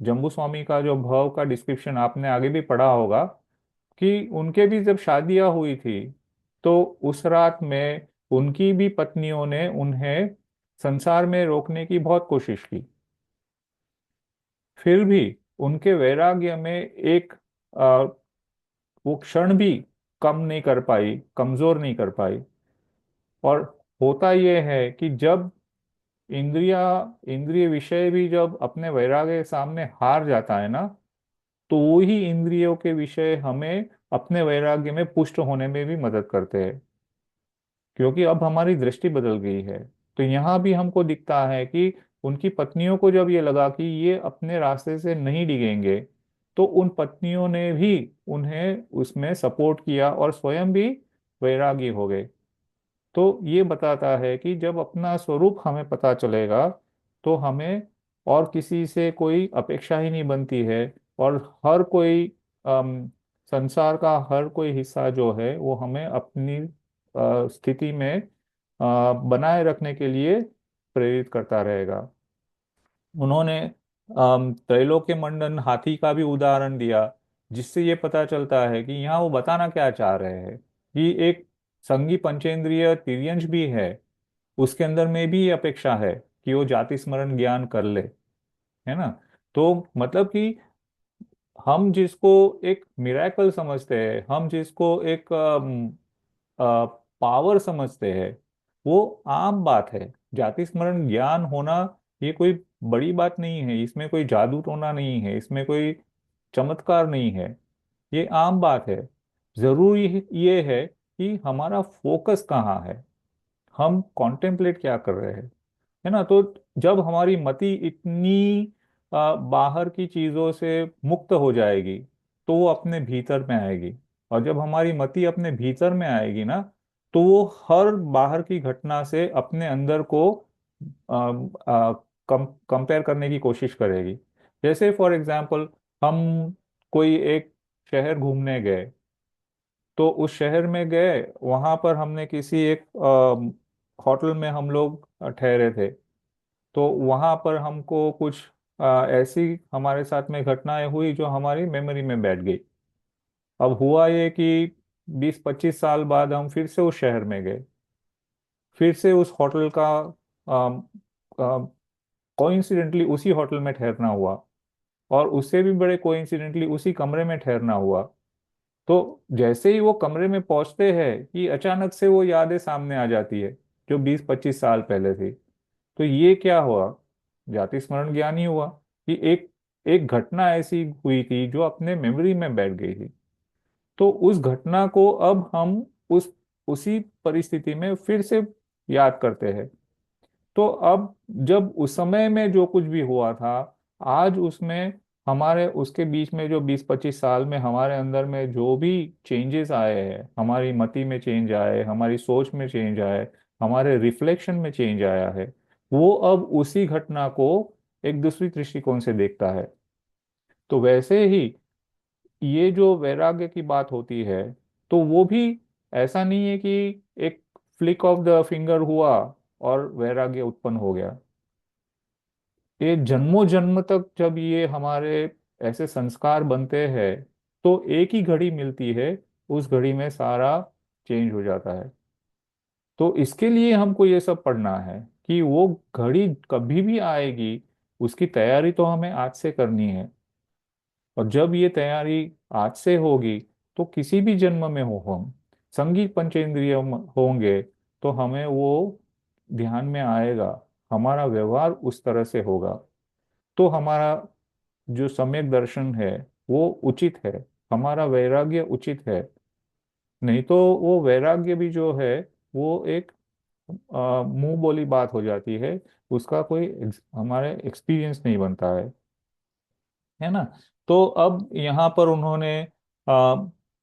जम्बू स्वामी का जो भाव का डिस्क्रिप्शन आपने आगे भी पढ़ा होगा कि उनके भी जब शादियां हुई थी तो उस रात में उनकी भी पत्नियों ने उन्हें संसार में रोकने की बहुत कोशिश की, फिर भी उनके वैराग्य में एक वो क्षण भी कम नहीं कर पाई, कमजोर नहीं कर पाई। और होता यह है कि जब इंद्रिया इंद्रिय विषय भी जब अपने वैराग्य के सामने हार जाता है ना, तो वो ही इंद्रियों के विषय हमें अपने वैराग्य में पुष्ट होने में भी मदद करते हैं, क्योंकि अब हमारी दृष्टि बदल गई है। तो यहाँ भी हमको दिखता है कि उनकी पत्नियों को जब ये लगा कि ये अपने रास्ते से नहीं डिगेंगे, तो उन पत्नियों ने भी उन्हें उसमें सपोर्ट किया और स्वयं भी वैरागी हो गए। तो ये बताता है कि जब अपना स्वरूप हमें पता चलेगा तो हमें और किसी से कोई अपेक्षा ही नहीं बनती है। और हर कोई संसार का हर कोई हिस्सा जो है वो हमें अपनी स्थिति में बनाए रखने के लिए प्रेरित करता रहेगा। उन्होंने त्रैलोक्य मंडन हाथी का भी उदाहरण दिया, जिससे ये पता चलता है कि यहाँ वो बताना क्या चाह रहे हैं कि एक संगी पंचेंद्रिय तिर्यंश भी है, उसके अंदर में भी ये अपेक्षा है कि वो जाति स्मरण ज्ञान कर ले, है ना। तो मतलब कि हम जिसको एक मिराकल समझते हैं, हम जिसको एक पावर समझते हैं, वो आम बात है। जाति स्मरण ज्ञान होना ये कोई बड़ी बात नहीं है, इसमें कोई जादू टोना नहीं है, इसमें कोई चमत्कार नहीं है, ये आम बात है। जरूरी ये है कि हमारा फोकस कहाँ है, हम कॉन्टेम्पलेट क्या कर रहे हैं, है ना। तो जब हमारी मति इतनी बाहर की चीजों से मुक्त हो जाएगी तो वो अपने भीतर में आएगी। और जब हमारी मति अपने भीतर में आएगी ना, तो वो हर बाहर की घटना से अपने अंदर को कंपेयर करने की कोशिश करेगी। जैसे फॉर एग्जाम्पल, हम कोई एक शहर घूमने गए, तो उस शहर में गए, वहां पर हमने किसी एक होटल में हम लोग ठहरे थे। तो वहां पर हमको कुछ ऐसी हमारे साथ में घटनाएं हुई जो हमारी मेमोरी में बैठ गई। अब हुआ ये कि 20-25 साल बाद हम फिर से उस शहर में गए, फिर से उस होटल का कोइंसिडेंटली उसी होटल में ठहरना हुआ, और उससे भी बड़े कोइंसिडेंटली उसी कमरे में ठहरना हुआ। तो जैसे ही वो कमरे में पहुंचते हैं कि अचानक से वो यादें सामने आ जाती है जो 20-25 साल पहले थी। तो ये क्या हुआ, जाति स्मरण ज्ञान ही हुआ कि एक एक घटना ऐसी हुई थी जो अपने मेमोरी में बैठ गई थी। तो उस घटना को अब हम उस उसी परिस्थिति में फिर से याद करते हैं। तो अब जब उस समय में जो कुछ भी हुआ था, आज उसमें हमारे उसके बीच में जो 20-25 साल में हमारे अंदर में जो भी चेंजेस आए हैं, हमारी मति में चेंज आए, हमारी सोच में चेंज आए, हमारे रिफ्लेक्शन में चेंज आया है, वो अब उसी घटना को एक दूसरी दृष्टिकोण से देखता है। तो वैसे ही ये जो वैराग्य की बात होती है, तो वो भी ऐसा नहीं है कि एक फ्लिक ऑफ द फिंगर हुआ और वैराग्य उत्पन्न हो गया। ये जन्मों जन्म तक जब ये हमारे ऐसे संस्कार बनते हैं, तो एक ही घड़ी मिलती है, उस घड़ी में सारा चेंज हो जाता है। तो इसके लिए हमको ये सब पढ़ना है कि वो घड़ी कभी भी आएगी, उसकी तैयारी तो हमें आज से करनी है। और जब ये तैयारी आज से होगी, तो किसी भी जन्म में हो हम संगीत पंचेंद्रिय होंगे, तो हमें वो ध्यान में आएगा, हमारा व्यवहार उस तरह से होगा। तो हमारा जो सम्यक दर्शन है वो उचित है, हमारा वैराग्य उचित है। नहीं तो वो वैराग्य भी जो है वो एक मुंह बोली बात हो जाती है, उसका कोई हमारे एक्सपीरियंस नहीं बनता है ना। तो अब यहाँ पर उन्होंने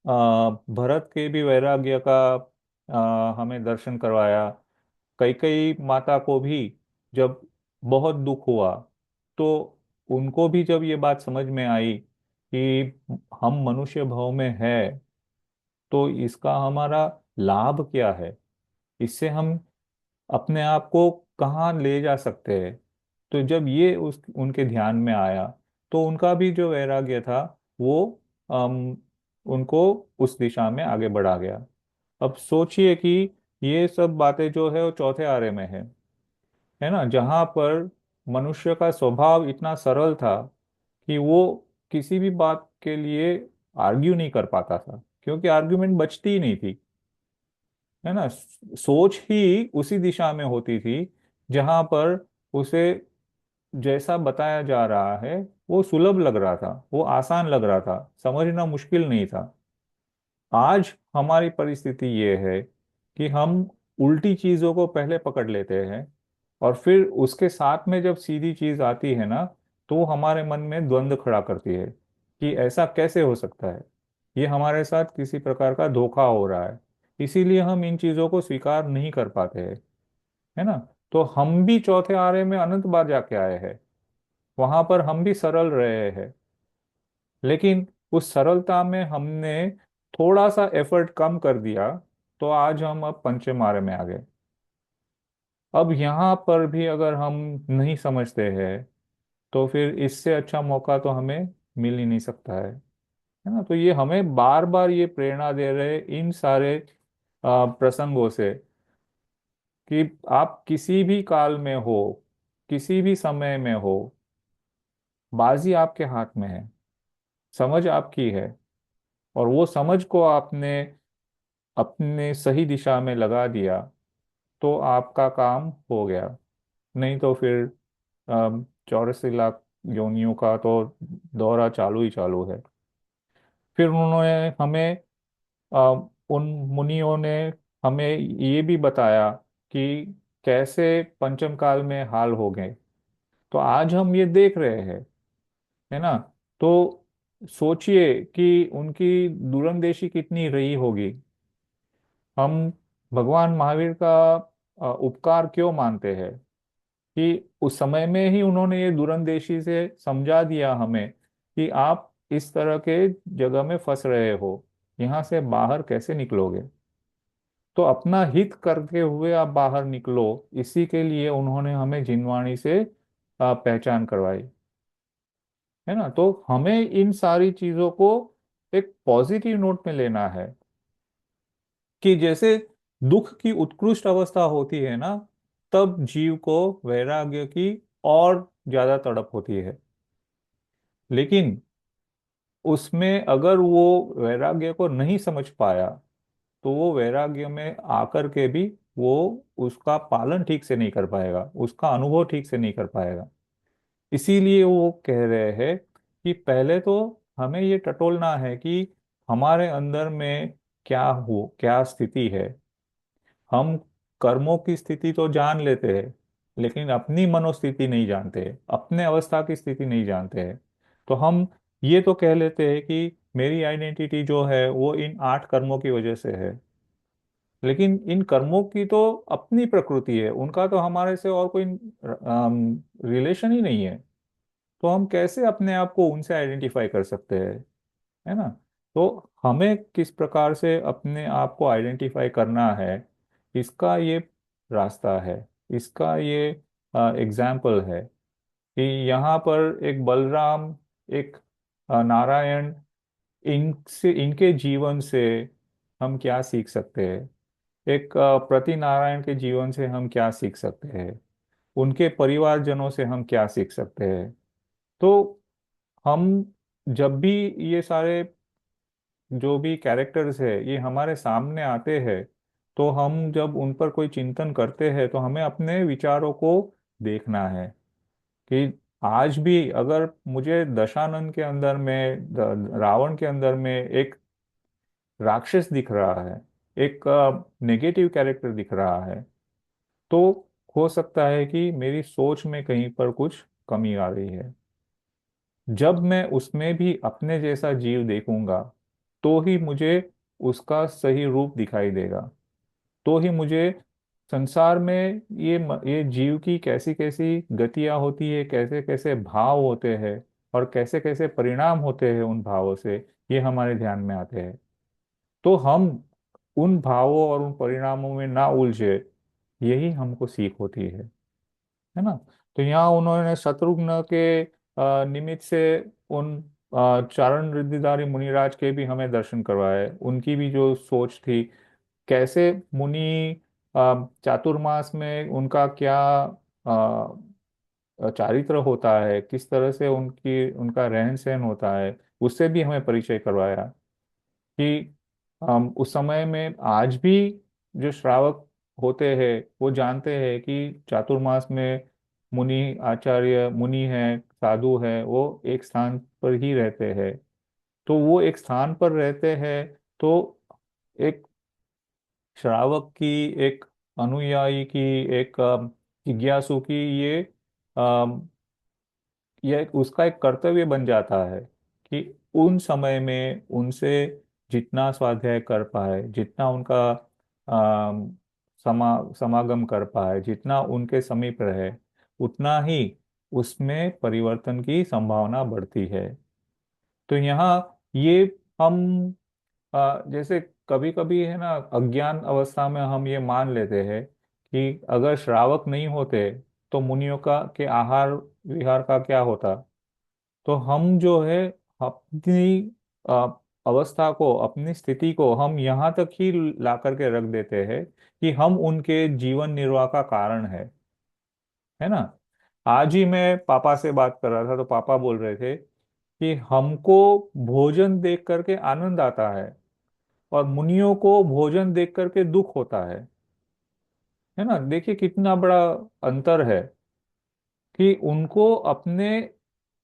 भरत के भी वैराग्य का हमें दर्शन करवाया। कई कई माता को भी जब बहुत दुख हुआ, तो उनको भी जब ये बात समझ में आई कि हम मनुष्य भाव में है, तो इसका हमारा लाभ क्या है, इससे हम अपने आप को कहाँ ले जा सकते हैं। तो जब ये उस उनके ध्यान में आया, तो उनका भी जो वैराग्य था वो उनको उस दिशा में आगे बढ़ा गया। अब सोचिए कि ये सब बातें जो है वो चौथे आर्य में है ना, जहाँ पर मनुष्य का स्वभाव इतना सरल था कि वो किसी भी बात के लिए आर्ग्यू नहीं कर पाता था, क्योंकि आर्ग्यूमेंट बचती ही नहीं थी, है ना। सोच ही उसी दिशा में होती थी जहां पर उसे जैसा बताया जा रहा है वो सुलभ लग रहा था, वो आसान लग रहा था, समझना मुश्किल नहीं था। आज हमारी परिस्थिति ये है कि हम उल्टी चीजों को पहले पकड़ लेते हैं, और फिर उसके साथ में जब सीधी चीज आती है ना, तो वो हमारे मन में द्वंद्व खड़ा करती है कि ऐसा कैसे हो सकता है, ये हमारे साथ किसी प्रकार का धोखा हो रहा है। इसीलिए हम इन चीजों को स्वीकार नहीं कर पाते हैं, है ना। तो हम भी चौथे आरे में अनंत बार जाके आए हैं, वहां पर हम भी सरल रहे हैं, लेकिन उस सरलता में हमने थोड़ा सा एफर्ट कम कर दिया, तो आज हम अब पंचम आरे में आ गए। अब यहाँ पर भी अगर हम नहीं समझते हैं, तो फिर इससे अच्छा मौका तो हमें मिल ही नहीं सकता है ना। तो ये हमें बार बार ये प्रेरणा दे रहे इन सारे प्रसंगों से, कि आप किसी भी काल में हो, किसी भी समय में हो, बाजी आपके हाथ में है, समझ आपकी है, और वो समझ को आपने अपने सही दिशा में लगा दिया, तो आपका काम हो गया। नहीं तो फिर 84 लाख योनियों का तो दौरा चालू ही चालू है। फिर उन्होंने हमें उन मुनियों ने हमें ये भी बताया कि कैसे पंचम काल में हाल हो गए, तो आज हम ये देख रहे हैं, है ना। तो सोचिए कि उनकी दूरंदेशी कितनी रही होगी। हम भगवान महावीर का उपकार क्यों मानते हैं, कि उस समय में ही उन्होंने ये दूरंदेशी से समझा दिया हमें कि आप इस तरह के जगह में फंस रहे हो, यहाँ से बाहर कैसे निकलोगे। तो अपना हित करते हुए आप बाहर निकलो, इसी के लिए उन्होंने हमें जिनवाणी से पहचान करवाई, है ना। तो हमें इन सारी चीजों को एक पॉजिटिव नोट में लेना है, कि जैसे दुख की उत्कृष्ट अवस्था होती है ना, तब जीव को वैराग्य की और ज्यादा तड़प होती है। लेकिन उसमें अगर वो वैराग्य को नहीं समझ पाया, तो वो वैराग्य में आकर के भी वो उसका पालन ठीक से नहीं कर पाएगा, उसका अनुभव ठीक से नहीं कर पाएगा। इसीलिए वो कह रहे हैं कि पहले तो हमें ये टटोलना है कि हमारे अंदर में क्या स्थिति है। हम कर्मों की स्थिति तो जान लेते हैं, लेकिन अपनी मनोस्थिति नहीं जानते, अपने अवस्था की स्थिति नहीं जानते हैं। तो हम ये तो कह लेते हैं कि मेरी आइडेंटिटी जो है वो इन 8 कर्मों की वजह से है, लेकिन इन कर्मों की तो अपनी प्रकृति है, उनका तो हमारे से और कोई रिलेशन ही नहीं है। तो हम कैसे अपने आप को उनसे आइडेंटिफाई कर सकते हैं, है ना। तो हमें किस प्रकार से अपने आप को आइडेंटिफाई करना है, इसका ये रास्ता है, इसका ये एग्जाम्पल है, कि यहाँ पर एक बलराम, एक नारायण, इनके जीवन से हम क्या सीख सकते हैं, एक प्रति नारायण के जीवन से हम क्या सीख सकते हैं, उनके परिवारजनों से हम क्या सीख सकते हैं। तो हम जब भी ये सारे जो भी कैरेक्टर्स है ये हमारे सामने आते हैं, तो हम जब उन पर कोई चिंतन करते हैं, तो हमें अपने विचारों को देखना है, कि आज भी अगर मुझे दशानन के अंदर में, रावण के अंदर में एक राक्षस दिख रहा है, एक नेगेटिव कैरेक्टर दिख रहा है, तो हो सकता है कि मेरी सोच में कहीं पर कुछ कमी आ रही है। जब मैं उसमें भी अपने जैसा जीव देखूंगा, तो ही मुझे उसका सही रूप दिखाई देगा, तो ही मुझे संसार में ये जीव की कैसी कैसी गतियां होती है, कैसे कैसे भाव होते हैं, और कैसे कैसे परिणाम होते हैं उन भावों से, ये हमारे ध्यान में आते हैं। तो हम उन भावों और उन परिणामों में ना उलझे, यही हमको सीख होती है ना। तो यहाँ उन्होंने शत्रुघ्न के निमित्त से उन चारण रिद्धिधारी मुनिराज के भी हमें दर्शन करवाए, उनकी भी जो सोच थी, कैसे मुनि चातुर्मास में उनका क्या चारित्र होता है, किस तरह से उनका रहन सहन होता है, उससे भी हमें परिचय करवाया, कि उस समय में आज भी जो श्रावक होते हैं वो जानते हैं कि चातुर्मास में मुनि आचार्य, मुनि हैं, साधु हैं, वो एक स्थान पर ही रहते हैं। तो वो एक स्थान पर रहते हैं, तो एक श्रावक की, एक अनुयायी की, एक जिज्ञासु की, ये अम, ये उसका एक कर्तव्य बन जाता है कि उन समय में उनसे जितना स्वाध्याय कर पाए, जितना उनका समागम कर पाए, जितना उनके समीप रहे, उतना ही उसमें परिवर्तन की संभावना बढ़ती है। तो यहाँ ये हम जैसे कभी कभी है ना, अज्ञान अवस्था में हम ये मान लेते हैं कि अगर श्रावक नहीं होते तो मुनियों का के आहार विहार का क्या होता। तो हम जो है अपनी अ, अवस्था को, अपनी स्थिति को हम यहाँ तक ही ला करके रख देते हैं कि हम उनके जीवन निर्वाह का कारण है ना। आज ही मैं पापा से बात कर रहा था, तो पापा बोल रहे थे कि हमको भोजन देख करके आनंद आता है और मुनियों को भोजन देख करके दुख होता है ना। देखिए कितना बड़ा अंतर है कि उनको अपने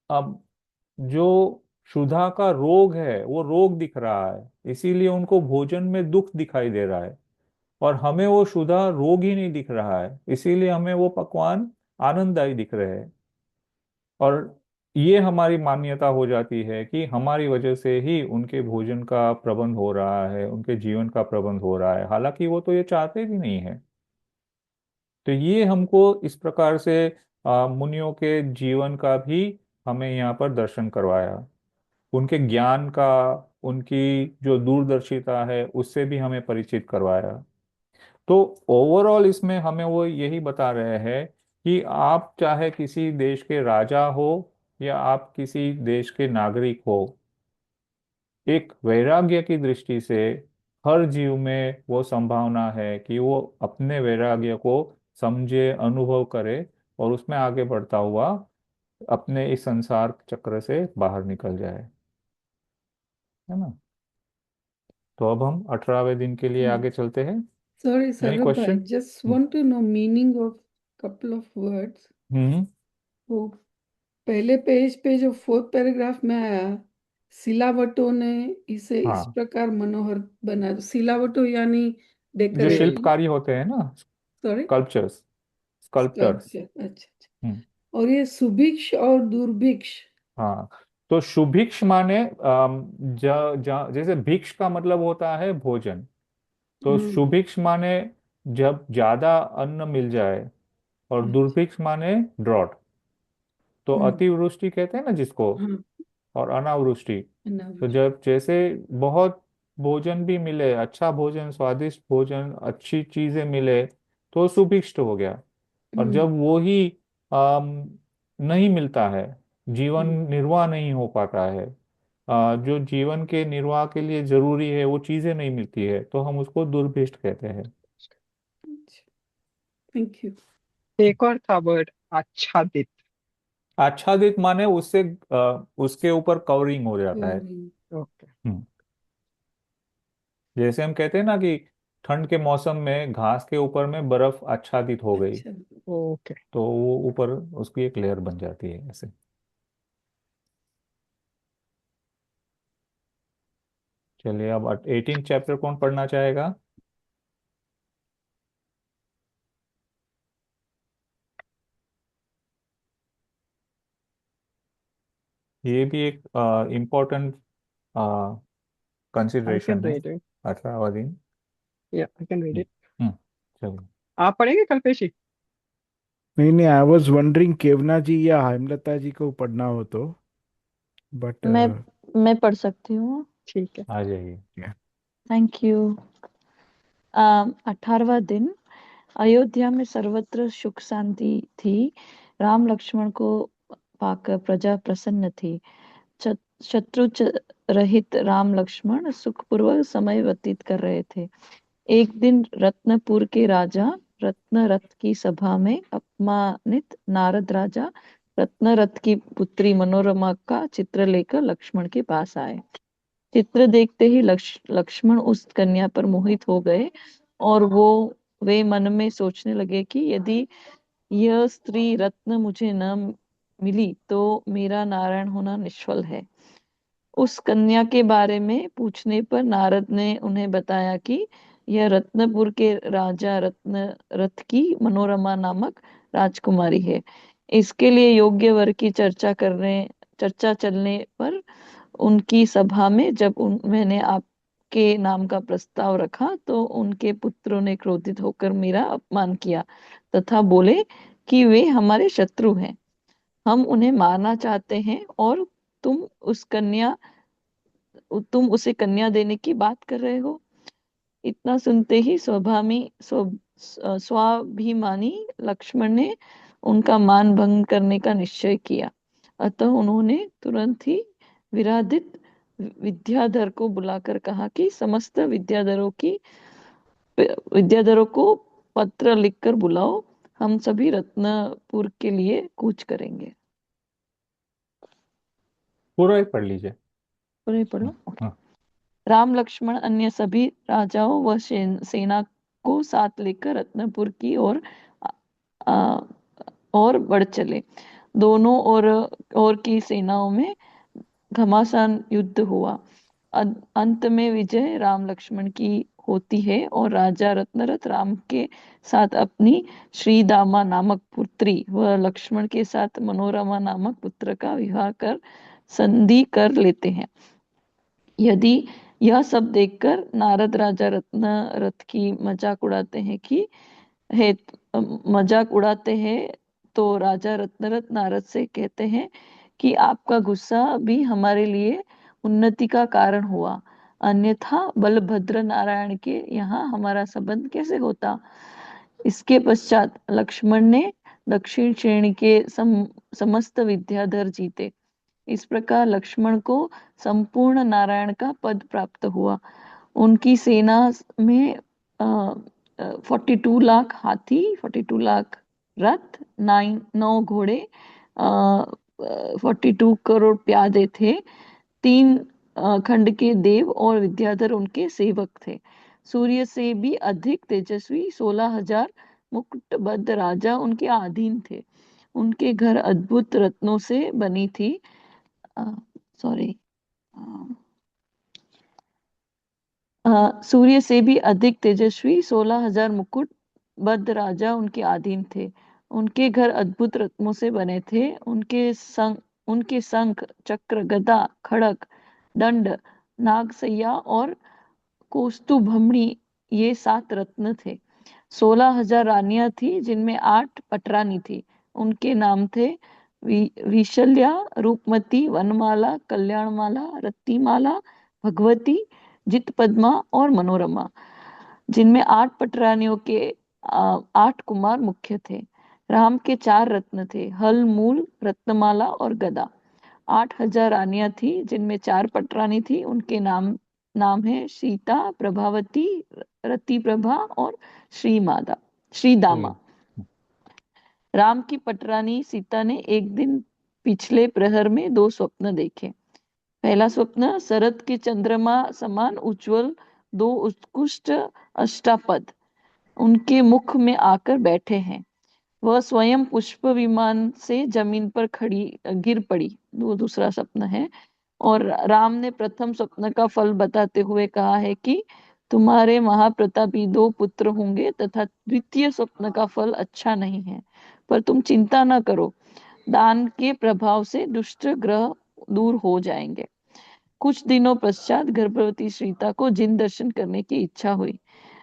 अब जो क्षुधा का रोग है वो रोग दिख रहा है, इसीलिए उनको भोजन में दुख दिखाई दे रहा है। और हमें वो क्षुधा रोग ही नहीं दिख रहा है, इसीलिए हमें वो पकवान आनंददायी दिख रहे हैं। और ये हमारी मान्यता हो जाती है कि हमारी वजह से ही उनके भोजन का प्रबंध हो रहा है, उनके जीवन का प्रबंध हो रहा है, हालांकि वो तो ये चाहते भी नहीं है। तो ये हमको इस प्रकार से मुनियों के जीवन का भी हमें यहाँ पर दर्शन करवाया, उनके ज्ञान का, उनकी जो दूरदर्शिता है उससे भी हमें परिचित करवाया। तो ओवरऑल इसमें हमें वो यही बता रहे हैं कि आप चाहे किसी देश के राजा हो या आप किसी देश के नागरिक हो, एक वैराग्य की दृष्टि से हर जीव में वो संभावना है कि वो अपने वैराग्य को समझे, अनुभव करे और उसमें आगे बढ़ता हुआ अपने इस संसार चक्र से बाहर निकल जाए, है ना। तो अब हम 18वें दिन के लिए आगे चलते हैं। सॉरी एनी सौरभ भाई, question? Just want to know meaning of couple of words. Hmm. वो पहले पेज पे जो फोर्थ पैराग्राफ में आया, सिलावटों ने इसे इस हाँ, प्रकार मनोहर बना। सिलावटों यानी जो डेकोरेशन। शिल्पकारी होते हैं ना, सॉरी, स्कल्पचर्स, स्कल्प्टर्स। स्कल्पचर, अच्छा अच्छा। हम्म। और ये सुभिक्ष और दुर्भिक्ष। हाँ, तो सुभिक्ष माने जैसे भिक्ष का मतलब होता है भोजन, तो हम्म। सुभिक्ष माने जब ज्यादा अन्न मिल जाए, और अच्छा। दुर्भिक्ष माने ड्रॉट। तो हम्म। अतिवृष्टि कहते हैं ना जिसको, हाँ। और अनावृष्टि। तो अनावृष्टि। जब जैसे बहुत भोजन भी मिले, अच्छा भोजन, स्वादिष्ट भोजन, अच्छी चीजें मिले, तो सुभिक्ष हो गया। और हम्म। जब वो ही नहीं मिलता है, जीवन हम्म। निर्वाह नहीं हो पाता है, जो जीवन के निर्वाह के लिए जरूरी है वो चीजें नहीं मिलती है, तो हम उसको दुर्भिक्ष कहते हैं। Thank you. एक और था वर्ड, आच्छादित। आच्छादित माने उससे उसके ऊपर कवरिंग हो जाता है। ओके। हम्म। जैसे हम कहते हैं ना कि ठंड के मौसम में घास के ऊपर में बर्फ आच्छादित हो गई, अच्छा। ओके। तो वो ऊपर उसकी एक लेयर बन जाती है ऐसे। चलिए अब 18 चैप्टर कौन पढ़ना चाहेगा? ये भी एक इम्पोर्टेंट आई कैन कंसिडरेशन है, रीड इट। 18वां दिन। या I can read hmm. It. Hmm, चलिए। आप पढ़ेंगे कल्पेश? नहीं नहीं, आई वॉज वंडरिंग केवना जी या हेमलता जी को पढ़ना हो तो, बट मैं पढ़ सकती हूँ। ठीक है। आ जाइए। Thank you. 18वां दिन। अयोध्या में सर्वत्र सुख शांति थी। राम लक्ष्मण को पाकर प्रजा प्रसन्न थी। शत्रु रहित राम लक्ष्मण सुखपूर्वक समय व्यतीत कर रहे थे। एक दिन रत्नपुर के राजा रत्नरथ की सभा में अपमानित नारद राजा रत्नरथ की पुत्री मनोरमा का चित्र लेकर लक्ष्मण के पास आए। चित्र देखते ही लक्ष्मण उस कन्या पर मोहित हो गए और वे मन में सोचने लगे कि यदि यह स्त्री रत्न मुझे न मिली तो मेरा नारायण होना निष्फल है। उस कन्या के बारे में पूछने पर नारद ने उन्हें बताया कि यह रत्नपुर के राजा रत्नरथ की मनोरमा नामक राजकुमारी है। इसके लिए योग्य वर की चर्चा चलने पर उनकी सभा में जब मैंने आपके नाम का प्रस्ताव रखा तो उनके पुत्रों ने क्रोधित होकर मेरा अपमान किया तथा बोले कि वे हमारे शत्रु हैं, हम उन्हें मारना चाहते हैं और तुम तुम उसे कन्या देने की बात कर रहे हो। इतना सुनते ही स्वाभिमानी लक्ष्मण ने उनका मान भंग करने का निश्चय किया। अतः उन्होंने तुरंत ही विराधित विद्याधर को बुलाकर कहा कि समस्त विद्याधरों को पत्र लिखकर बुलाओ, हम सभी रत्नपुर के लिए कूच करेंगे। पूरा ही पढ़ लीजिए। पूरा ही पढ़ लो। हाँ। राम लक्ष्मण अन्य सभी राजाओं व सेना को साथ लेकर रत्नपुर की ओर बढ़ चले। दोनों ओर की सेनाओं में घमासान युद्ध हुआ। अंत में विजय राम लक्ष्मण की होती है और राजा रत्नरथ राम के साथ अपनी श्रीदामा नामक पुत्री व लक्ष्मण के साथ मनोरमा नामक पुत्र का विवाह कर संधि कर लेते हैं। यदि यह सब देखकर नारद राजा रत्नरथ की मजाक उड़ाते हैं मजाक उड़ाते हैं तो राजा रत्नरथ नारद से कहते हैं कि आपका गुस्सा भी हमारे लिए उन्नति का कारण हुआ, अन्यथा बलभद्र नारायण के यहाँ हमारा संबंध कैसे होता। इसके पश्चात लक्ष्मण ने दक्षिण श्रेणी के समस्त विद्याधर जीते। इस प्रकार लक्ष्मण को संपूर्ण नारायण का पद प्राप्त हुआ। उनकी सेना में 42 लाख हाथी, 42 लाख रथ, 9 घोड़े, 42 करोड़ प्यादे थे। 3 खंड के देव और विद्याधर उनके सेवक थे। सूर्य से भी अधिक तेजस्वी 16,000 मुकुटबद्ध राजा उनके अधीन थे। उनके घर अद्भुत रत्नों से बनी थी। सॉरी, सूर्य से भी अधिक तेजस्वी 16,000 मुकुट बद्ध राजा उनके अधीन थे। उनके घर अद्भुत रत्नों से बने थे। उनके शंख, चक्र, गदा, खड़ग, दंड, नागसैया और कौस्तुभमणि ये 7 रत्न थे। 16,000 रानियां थी जिनमें 8 पटरानी थी। उनके नाम थे विशल्या, रूपमती, वनमाला, कल्याणमाला, रत्तीमाला, भगवती, जितपद्मा और मनोरमा, जिनमें 8 पटरानियों के 8 कुमार मुख्य थे। राम के 4 रत्न थे, हल, मूल, रत्नमाला और गदा। 8,000 रानियां थी जिनमें 4 पटरानी थी। उनके नाम है सीता, प्रभावती, रतिप्रभा और श्रीदामा। राम की पटरानी सीता ने एक दिन पिछले प्रहर में 2 स्वप्न देखे। पहला स्वप्न, शरद के चंद्रमा समान उज्जवल 2 उत्कृष्ट अष्टापद उनके मुख में आकर बैठे हैं। वह स्वयं पुष्प विमान से जमीन पर गिर पड़ी। वो दूसरा स्वप्न है। और राम ने प्रथम स्वप्न का फल बताते हुए कहा है कि तुम्हारे महाप्रतापी 2 पुत्र होंगे तथा द्वितीय स्वप्न का फल अच्छा नहीं है, पर तुम चिंता न करो, दान के प्रभाव से दुष्ट ग्रह दूर हो जाएंगे। कुछ दिनों पश्चात गर्भवती सीता को जिन दर्शन करने की इच्छा हुई।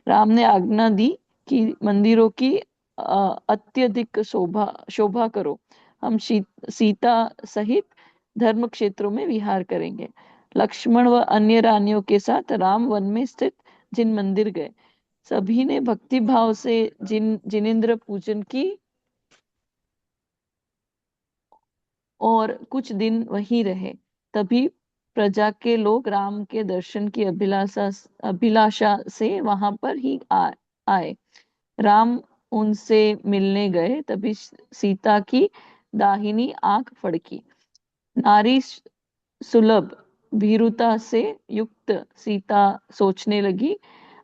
राम ने आज्ञा दी कि मंदिरों की अत्यधिक शोभा करो। हम सीता सहित धर्म क्षेत्रों में विहार करेंगे। लक्ष्मण व अन्य रानियों के साथ राम वन में स्थित जिन मंदिर गए। सभी ने भक्ति भाव से जिनेंद्र पूजन की और कुछ दिन वहीं रहे। तभी प्रजा के लोग राम के दर्शन की अभिलाषा से वहां पर ही आए। राम उनसे मिलने गए, तभी सीता की दाहिनी आंख फड़की। नारी सुलभ भीरुता से युक्त सीता सोचने लगी,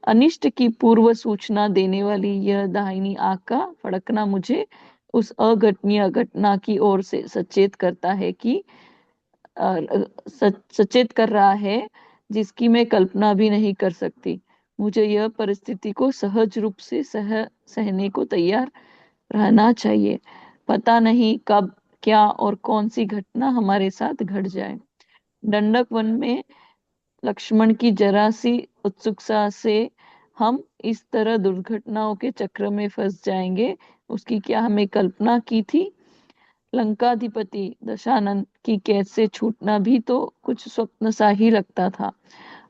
अनिष्ट की पूर्व सूचना देने वाली यह दाहिनी आंख का फड़कना मुझे उस अघटनीय घटना की ओर से सचेत कर रहा है जिसकी मैं कल्पना भी नहीं कर सकती। मुझे यह परिस्थिति को सहज रूप से सहने को तैयार रहना चाहिए। पता नहीं कब क्या और कौन सी घटना हमारे साथ घट जाए। दंडक वन में लक्ष्मण की जरा सी उत्सुकता से हम इस तरह दुर्घटनाओं के चक्र में फंस जाएंगे, उसकी क्या हमें कल्पना की थी। लंकाधिपति दशानन की कैद से छूटना भी तो कुछ स्वप्न सा ही लगता था।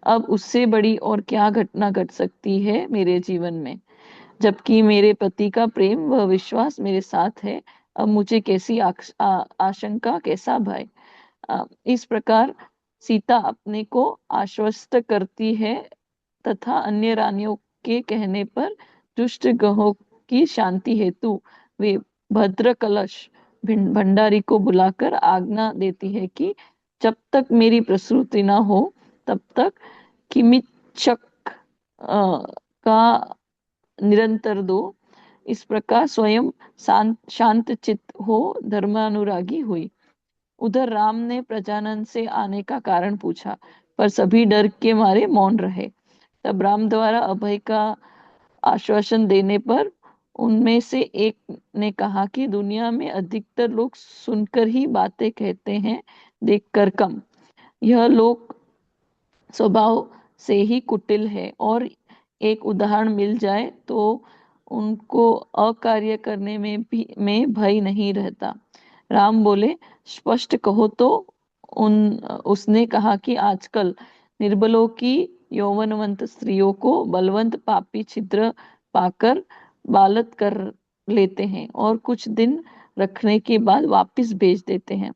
अब उससे बड़ी और क्या घटना घट सकती है मेरे जीवन में, जबकि मेरे पति का प्रेम व विश्वास मेरे साथ है। अब मुझे कैसी आशंका, कैसा भय। इस प्रकार सीता अपने को आश्वस्त करती है तथा अन्य रानियों के कहने पर दुष्ट ग्रहों की शांति हेतु वे भद्र कलश भंडारी को बुलाकर आज्ञा देती है कि जब तक मेरी प्रसूति न हो तब तक किमिच्छक का निरंतर दो। इस प्रकार स्वयं शांत चित्त हो धर्मानुरागी हुई। उधर राम ने प्रजानन से आने का कारण पूछा, पर सभी डर के मारे मौन रहे। तब राम द्वारा अभय का आश्वासन देने पर उनमें से एक ने कहा कि दुनिया में अधिकतर लोग सुनकर ही बातें कहते हैं, देखकर कम। यह लोग स्वभाव से ही कुटिल है और एक उदाहरण मिल जाए तो उनको अकार्य करने में भय नहीं रहता। राम बोले, स्पष्ट कहो तो। उसने कहा कि आजकल निर्बलों की यौवनवंत स्त्रियों को बलवंत पापी छिद्र पाकर बालत कर लेते हैं और कुछ दिन रखने के बाद वापस भेज देते हैं।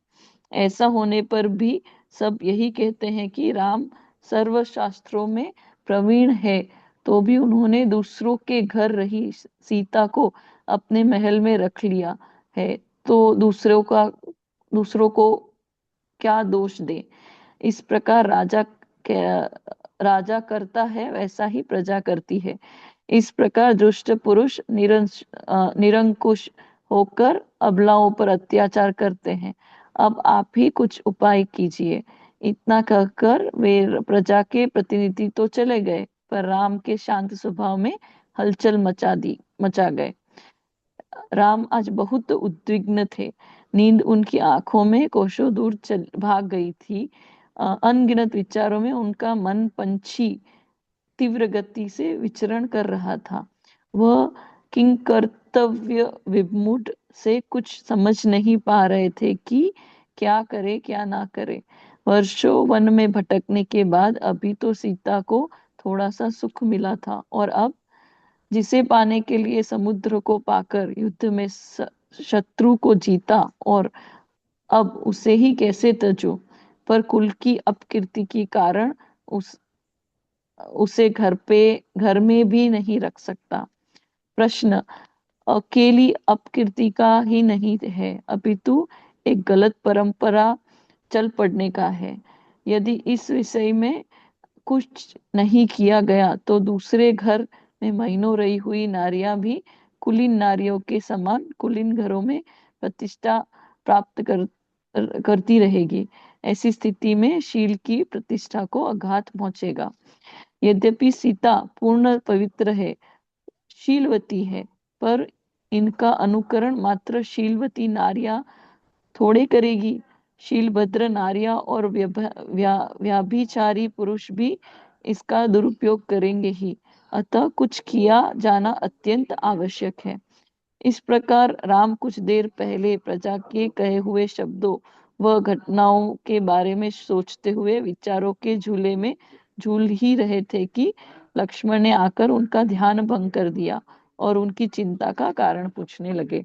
ऐसा होने पर भी सब यही कहते हैं कि राम सर्व शास्त्रों में प्रवीण है, तो भी उन्होंने दूसरों के घर रही सीता को अपने महल में रख लिया है, तो दूसरों को क्या दोष दे। इस प्रकार राजा करता है वैसा ही प्रजा करती है। इस प्रकार दुष्ट पुरुष निरंकुश होकर अबलाओं पर अत्याचार करते हैं। अब आप ही कुछ उपाय कीजिए। इतना कहकर वे प्रजा के प्रतिनिधि तो चले गए, पर राम के शांत स्वभाव में हलचल मचा गए। राम आज बहुत उद्विग्न थे। नींद उनकी आंखों में कोसों दूर भाग गई थी। अनगिनत विचारों में उनका मन पंछी तीव्र गति से विचरण कर रहा था। वह किंकर्तव्य विमूढ़ से कुछ समझ नहीं पा रहे थे कि क्या करे क्या ना करे। वर्षों वन में भटकने के बाद अभी तो सीता को थोड़ा सा सुख मिला था, और अब जिसे पाने के लिए समुद्र को पाकर युद्ध में शत्रु को जीता, और अब उसे ही कैसे तजो। पर कुल की अपकीर्ति के कारण उसे घर में भी नहीं रख सकता। प्रश्न अकेली अपकीर्ति का ही नहीं है, अपितु एक गलत परंपरा चल पड़ने का है। यदि इस विषय में कुछ नहीं किया गया तो दूसरे घर में महीनों रही हुई नारियां भी कुलीन नारियों के समान कुलीन घरों में प्रतिष्ठा प्राप्त करती रहेगी। ऐसी स्थिति में शील की प्रतिष्ठा को आघात पहुंचेगा। यद्यपि सीता पूर्ण पवित्र है, शीलवती है, पर इनका अनुकरण मात्र शीलवती नारियां थोड़े करेगी। शीलभद्र नारियां और व्याभिचारी पुरुष भी इसका दुरुपयोग करेंगे ही। अतः कुछ किया जाना अत्यंत आवश्यक है। इस प्रकार राम कुछ देर पहले प्रजा के कहे हुए शब्दों व घटनाओं के बारे में सोचते हुए विचारों के झूले में झूल ही रहे थे कि लक्ष्मण ने आकर उनका ध्यान भंग कर दिया और उनकी चिंता का कारण पूछने लगे।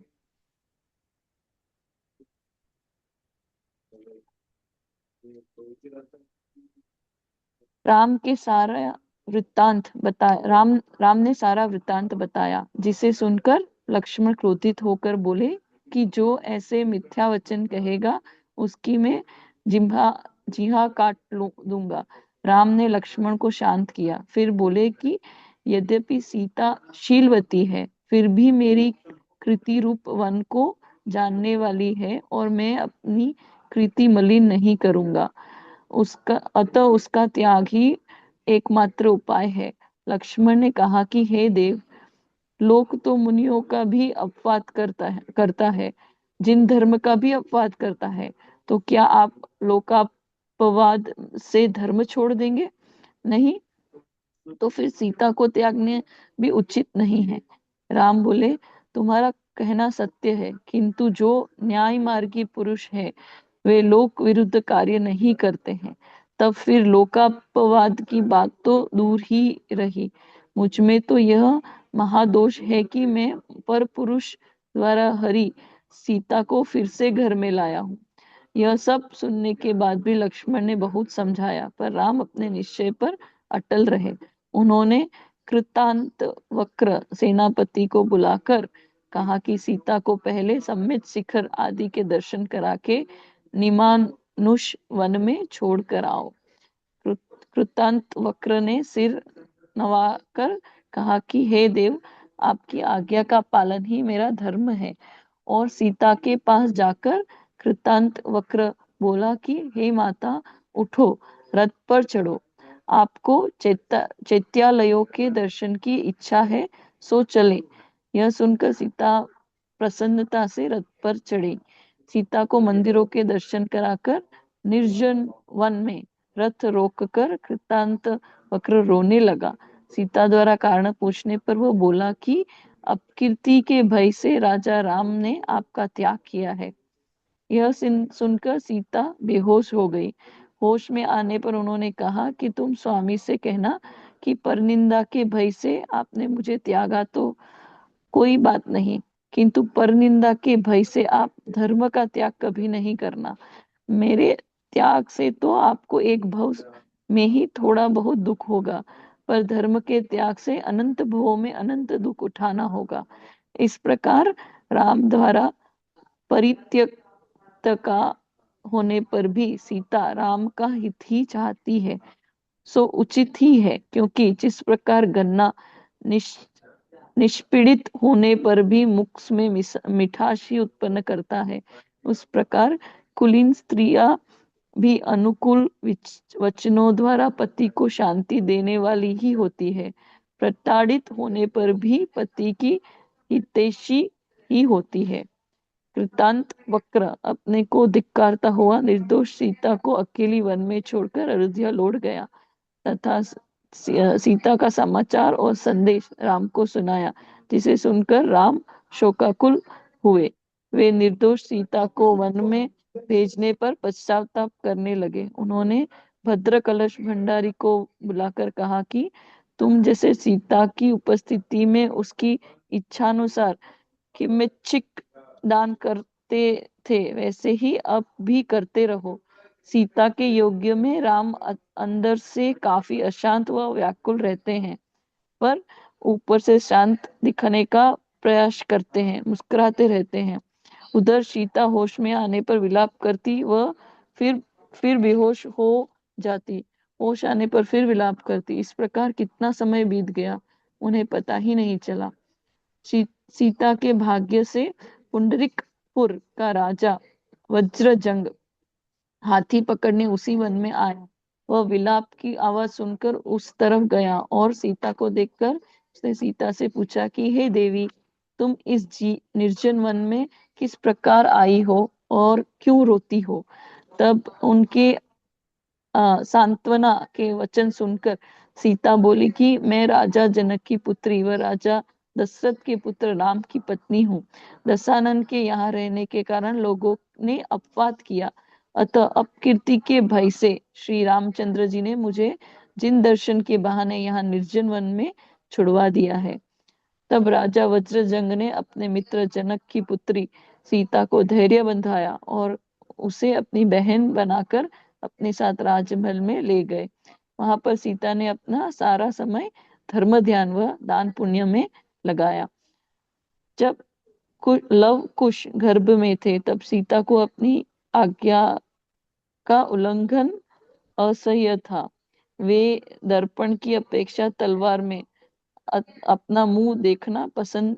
राम के सारा राम ने सारा वृत्तांत बताया, जिसे सुनकर लक्ष्मण क्रोधित होकर बोले कि जो ऐसे मिथ्या वचन कहेगा उसकी मैं जिहा काट दूंगा। राम ने लक्ष्मण को शांत किया, फिर बोले कि यद्यपि सीता शीलवती है, फिर भी मेरी कृति रूप वन को जानने वाली है, और मैं अपनी कृति मलिन नहीं करूंगा। उसका त्याग ही एकमात्र उपाय है। लक्ष्मण ने कहा कि हे देव, लोक तो मुनियों का भी अपवाद करता है, जिन धर्म का भी अपवाद करता है, तो क्या आप अपवाद से धर्म छोड़ देंगे? नहीं, तो फिर सीता को त्यागने भी उचित नहीं है। राम बोले, तुम्हारा कहना सत्य है, किंतु जो न्याय मार्गी पुरुष है वे लोक विरुद्ध कार्य नहीं करते हैं। तब फिर लोकापवाद की बात तो दूर ही रही। मुझ में तो यह महादोष है कि मैं पर पुरुष द्वारा हरि सीता को फिर से घर में लाया हूँ। यह सब सुनने के बाद भी लक्ष्मण ने बहुत समझाया, पर राम अपने निश्चय पर अटल रहे। उन्होंने कृतांत वक्र सेनापति को बुलाकर कहा कि सीता को पहले सम्मित शिखर आदि के दर्शन करा के निमानुष वन में छोड़ कर आओ। कृतांत वक्र ने सिर नवाकर कहा कि हे देव, आपकी आज्ञा का पालन ही मेरा धर्म है। और सीता के पास जाकर कृतांत वक्र बोला कि हे माता, उठो, रथ पर चढ़ो। आपको चैत्यालयों के दर्शन की इच्छा है, सो चले। यह सुनकर सीता प्रसन्नता से रथ पर चढ़ी। सीता को मंदिरों के दर्शन कराकर निर्जन वन में रथ रोककर कृतांत वक्र रोने लगा। सीता द्वारा कारण पूछने पर वो बोला कि अपकीर्ति के भय से राजा राम ने आपका त्याग किया है। यह सुनकर सीता बेहोश हो गई। होश में आने पर उन्होंने कहा कि तुम स्वामी से कहना कि परनिंदा के भय से आपने मुझे त्यागा तो कोई बात नहीं, किंतु परनिंदा के भय से आप धर्म का त्याग कभी नहीं करना। मेरे त्याग से तो आपको एक भव में ही थोड़ा बहुत दुख होगा, पर धर्म के त्याग से अनंत भवों में अनंत दुख उठाना होगा। इस प्रकार राम द्वारा परित्यक्त का होने पर भी सीता राम का हित ही चाहती है, सो उचित ही है, क्योंकि जिस प्रकार गन्ना निष्पीड़ित होने पर भी मुख में मिठास ही उत्पन्न करता है, उस प्रकार कुलीन स्त्रियां भी अनुकूल वचनों द्वारा पति को शांति देने वाली ही होती है। प्रताड़ित होने पर भी पति की हितैषी ही होती है। कृतांत वक्र अपने को धिक्कारता हुआ निर्दोष सीता को अकेली वन में छोड़कर अयोध्या लौट गया तथा सीता का समाचार और संदेश राम को सुनाया, जिसे सुनकर राम शोकाकुल हुए। वे निर्दोष सीता को वन में भेजने पर पश्चाताप करने लगे। उन्होंने भद्र कलश भंडारी को बुलाकर कहा कि तुम जैसे सीता की उपस्थिति में उसकी इच्छानुसार किमिच्छिक दान करते थे, वैसे ही अब भी करते रहो। सीता के योग्य में राम अंदर से काफी अशांत व व्याकुल रहते हैं, पर ऊपर से शांत दिखने का प्रयास करते हैं, मुस्कुराते रहते हैं। उधर सीता होश में आने पर विलाप करती व फिर बेहोश हो जाती, होश आने पर फिर विलाप करती। इस प्रकार कितना समय बीत गया उन्हें पता ही नहीं चला। सीता के भाग्य से पुंडरीकपुर का राजा वज्रजंग हाथी पकड़ने उसी वन में आया। वह विलाप की आवाज सुनकर उस तरफ गया और सीता को देखकर उसने सीता से पूछा कि हे देवी, तुम इस निर्जन वन में किस प्रकार आई हो और क्यों रोती हो? तब उनके सांत्वना के वचन सुनकर सीता बोली कि मैं राजा जनक की पुत्री व राजा दशरथ के पुत्र राम की पत्नी हूँ। दशानन के यहाँ रहने के कारण लोगों ने अपवाद किया, अतः अपकीर्ति के भय से श्री रामचंद्र जी ने मुझे जिन दर्शन के बहाने यहाँ निर्जन वन में छुड़वा दिया है। तब राजा वज्रजंग ने अपने मित्र जनक की पुत्री सीता को धैर्य बंधाया और उसे अपनी बहन बनाकर अपने साथ राजमहल में ले गए। वहां पर सीता ने अपना सारा समय धर्म ध्यान व दान पुण्य में लगाया। जब लव कुश गर्भ में थे, तब सीता को अपनी आज्ञा का उल्लंघन असह्य था। वे दर्पण की अपेक्षा तलवार में अपना मुंह देखना पसंद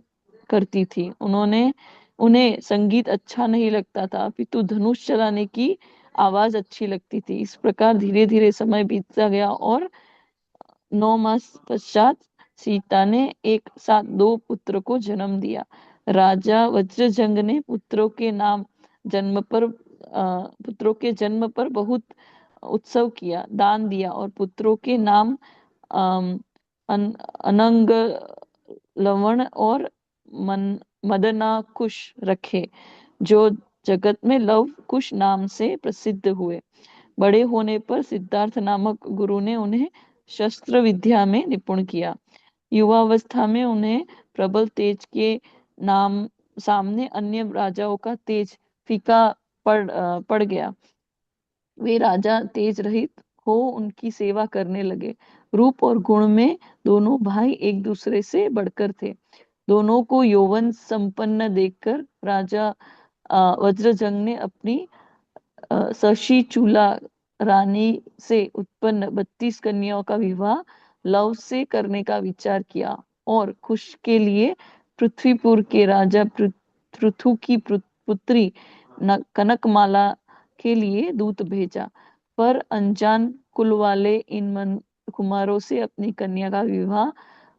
करती थी। उन्हें संगीत अच्छा नहीं लगता था, अपितु धनुष चलाने की आवाज अच्छी लगती थी। इस प्रकार धीरे धीरे समय बीतता गया और 9 मास पश्चात सीता ने एक साथ 2 पुत्र को जन्म दिया। राजा वज्रजंग ने पुत्रों के जन्म पर बहुत उत्सव किया, दान दिया और पुत्रों के नाम अम, अनंग, लवण और मदनाकुश रखे, जो जगत में लव कुश नाम से प्रसिद्ध हुए। बड़े होने पर सिद्धार्थ नामक गुरु ने उन्हें शस्त्र विद्या में निपुण किया। युवावस्था में उन्हें प्रबल तेज के नाम सामने अन्य राजाओं का तेज फीका पड़ गया। वे राजा तेज रहित हो उनकी सेवा करने लगे। रूप और गुण में दोनों भाई एक दूसरे से बढ़कर थे। दोनों को यौवन संपन्न देखकर राजा वज्रजंग ने अपनी शशि चूला रानी से उत्पन्न 32 कन्याओं का विवाह लव से करने का विचार किया और कुश के लिए पृथ्वीपुर के राजा पृथु की पुत्री कनकमाला के लिए दूत भेजा, पर अनजान कुल वाले इन कुमारों से अपनी कन्या का विवाह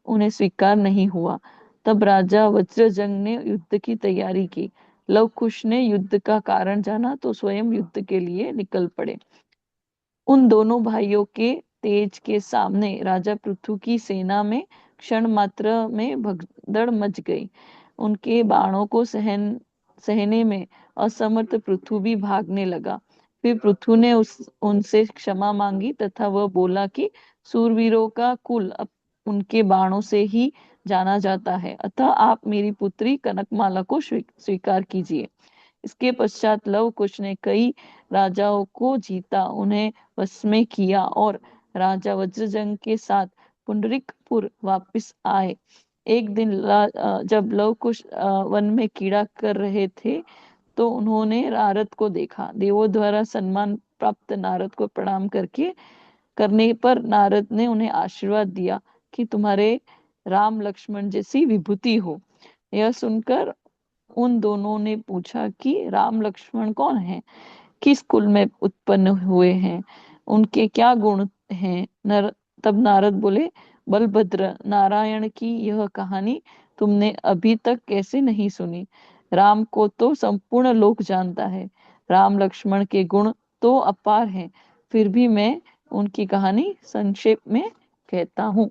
उन्हें स्वीकार नहीं हुआ। तब राजा वज्रजंग ने युद्ध की तैयारी की। लव कुश ने युद्ध का कारण जाना तो स्वयं युद्ध के लिए निकल पड़े। उन दोनों भाइयों के तेज के सामने राजा पृथु की सेना में क्षण मात्र में भगदड़ मच गई। उनके बाणों को सहने में असमर्थ पृथु भी भागने लगा। फिर पृथु ने उनसे क्षमा मांगी तथा वह बोला कि सूरवीरों का कुल उनके बाणों से ही जाना जाता है, अतः आप मेरी पुत्री कनकमाला को स्वीकार कीजिए। इसके पश्चात लव कुश ने कई राजाओं को जीता, उन्हें वश में किया और राजा वज्रजंग के साथ पुंडरीकपुर वापस आए। एक दिन जब लव कुश वन में कीड़ा कर रहे थे तो उन्होंने नारद को देखा। देवों द्वारा सम्मान प्राप्त नारद को प्रणाम करने पर नारद ने उन्हें आशीर्वाद दिया कि तुम्हारे राम लक्ष्मण जैसी विभूति हो। यह सुनकर उन दोनों ने पूछा कि राम लक्ष्मण कौन है, किस कुल में उत्पन्न हुए हैं, उनके क्या गुण हैं। तब नारद बोले, बलभद्र, नारायण की यह कहानी तुमने अभी तक कैसे नहीं सुनी? राम को तो संपूर्ण लोक जानता है। राम लक्ष्मण के गुण तो अपार हैं, फिर भी मैं उनकी कहानी संक्षेप में कहता हूँ।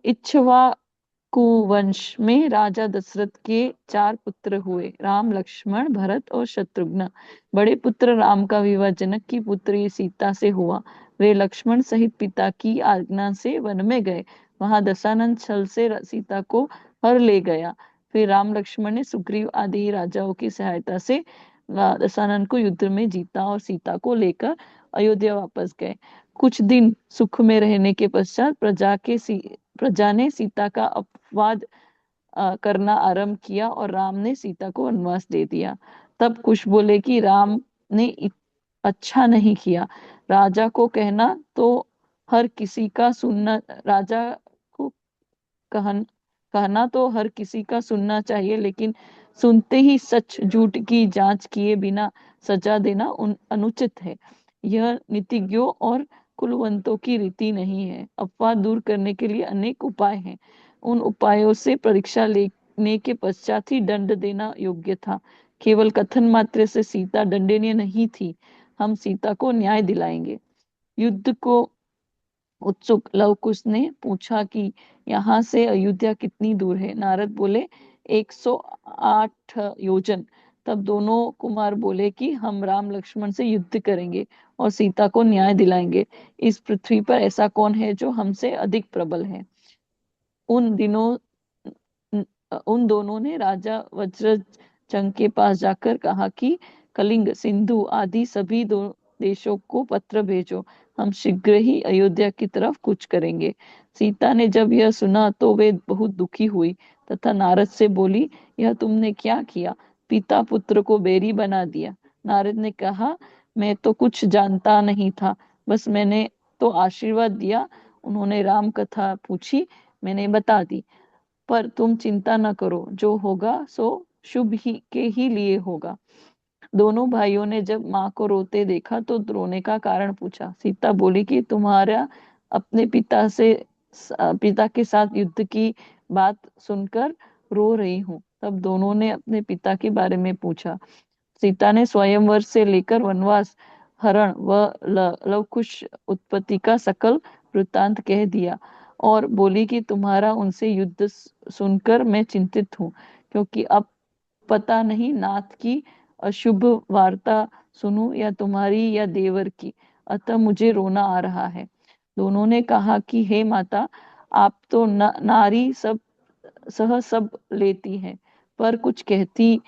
इक्ष्वाकु वंश में राजा दशरथ के 4 पुत्र हुए, राम, लक्ष्मण, भरत और शत्रुघ्न। बड़े पुत्र राम का विवाह जनक की पुत्री सीता से हुआ। वे लक्ष्मण सहित पिता की आज्ञा से वन में गए। वहां दशानन छल से सीता को हर ले गया। फिर राम लक्ष्मण ने सुग्रीव आदि राजाओं की सहायता से दशानन को युद्ध में जीता और सीता को लेकर अयोध्या वापस गए। कुछ दिन सुख में रहने के पश्चात प्रजा ने सीता का अपवाद करना आरंभ किया और राम ने सीता को वनवास दे दिया। तब कुछ बोले कि राम ने अच्छा नहीं किया। राजा को कहना तो हर किसी का सुनना राजा को कहना तो हर किसी का सुनना चाहिए, लेकिन सुनते ही सच झूठ की जांच किए बिना सजा देना अनुचित है। यह नीतिज्ञों और कुलवंतों की रीति नहीं है। अफवाह दूर करने के लिए अनेक उपाय हैं। उन उपायों से परीक्षा लेने के पश्चात ही दंड देना योग्य था। केवल कथन मात्र से सीता दंडनीय नहीं थी। हम सीता को न्याय दिलाएंगे। युद्ध को उत्सुक लव कुश ने पूछा कि यहाँ से अयोध्या कितनी दूर है? नारद बोले 108 योजन। तब दोनों कुमार बोले कि हम राम लक्ष्मण से युद्ध करेंगे और सीता को न्याय दिलाएंगे। इस पृथ्वी पर ऐसा कौन है जो हमसे अधिक प्रबल है? उन दिनों उन दोनों ने राजा वज्रजंग के पास जाकर कहा कि कलिंग, सिंधु आदि सभी देशों को पत्र भेजो, हम शीघ्र ही अयोध्या की तरफ कूच करेंगे। सीता ने जब यह सुना तो वे बहुत दुखी हुई तथा नारद से बोली, यह तुमने क्या किया? पिता पुत्र को बैरी बना दिया। नारद ने कहा, मैं तो कुछ जानता नहीं था, बस मैंने तो आशीर्वाद दिया। उन्होंने राम कथा पूछी, मैंने बता दी। पर तुम चिंता न करो, जो होगा सो शुभ ही के ही लिए होगा। दोनों भाइयों ने जब माँ को रोते देखा तो रोने का कारण पूछा। सीता बोली कि तुम्हारा अपने पिता के साथ युद्ध की बात सुनकर रो रही हूँ। तब दोनों ने अपने पिता के बारे में पूछा। सीता ने स्वयंवर से लेकर वनवास, हरण व लवकुश उत्पत्ति का सकल वृत्तांत कह दिया और बोली कि तुम्हारा उनसे युद्ध सुनकर मैं चिंतित हूँ, क्योंकि अब पता नहीं नाथ की अशुभ वार्ता सुनूं या तुम्हारी या देवर की, अतः मुझे रोना आ रहा है। दोनों ने कहा कि हे माता, आप तो नारी सब लेती है, पर कुछ कहती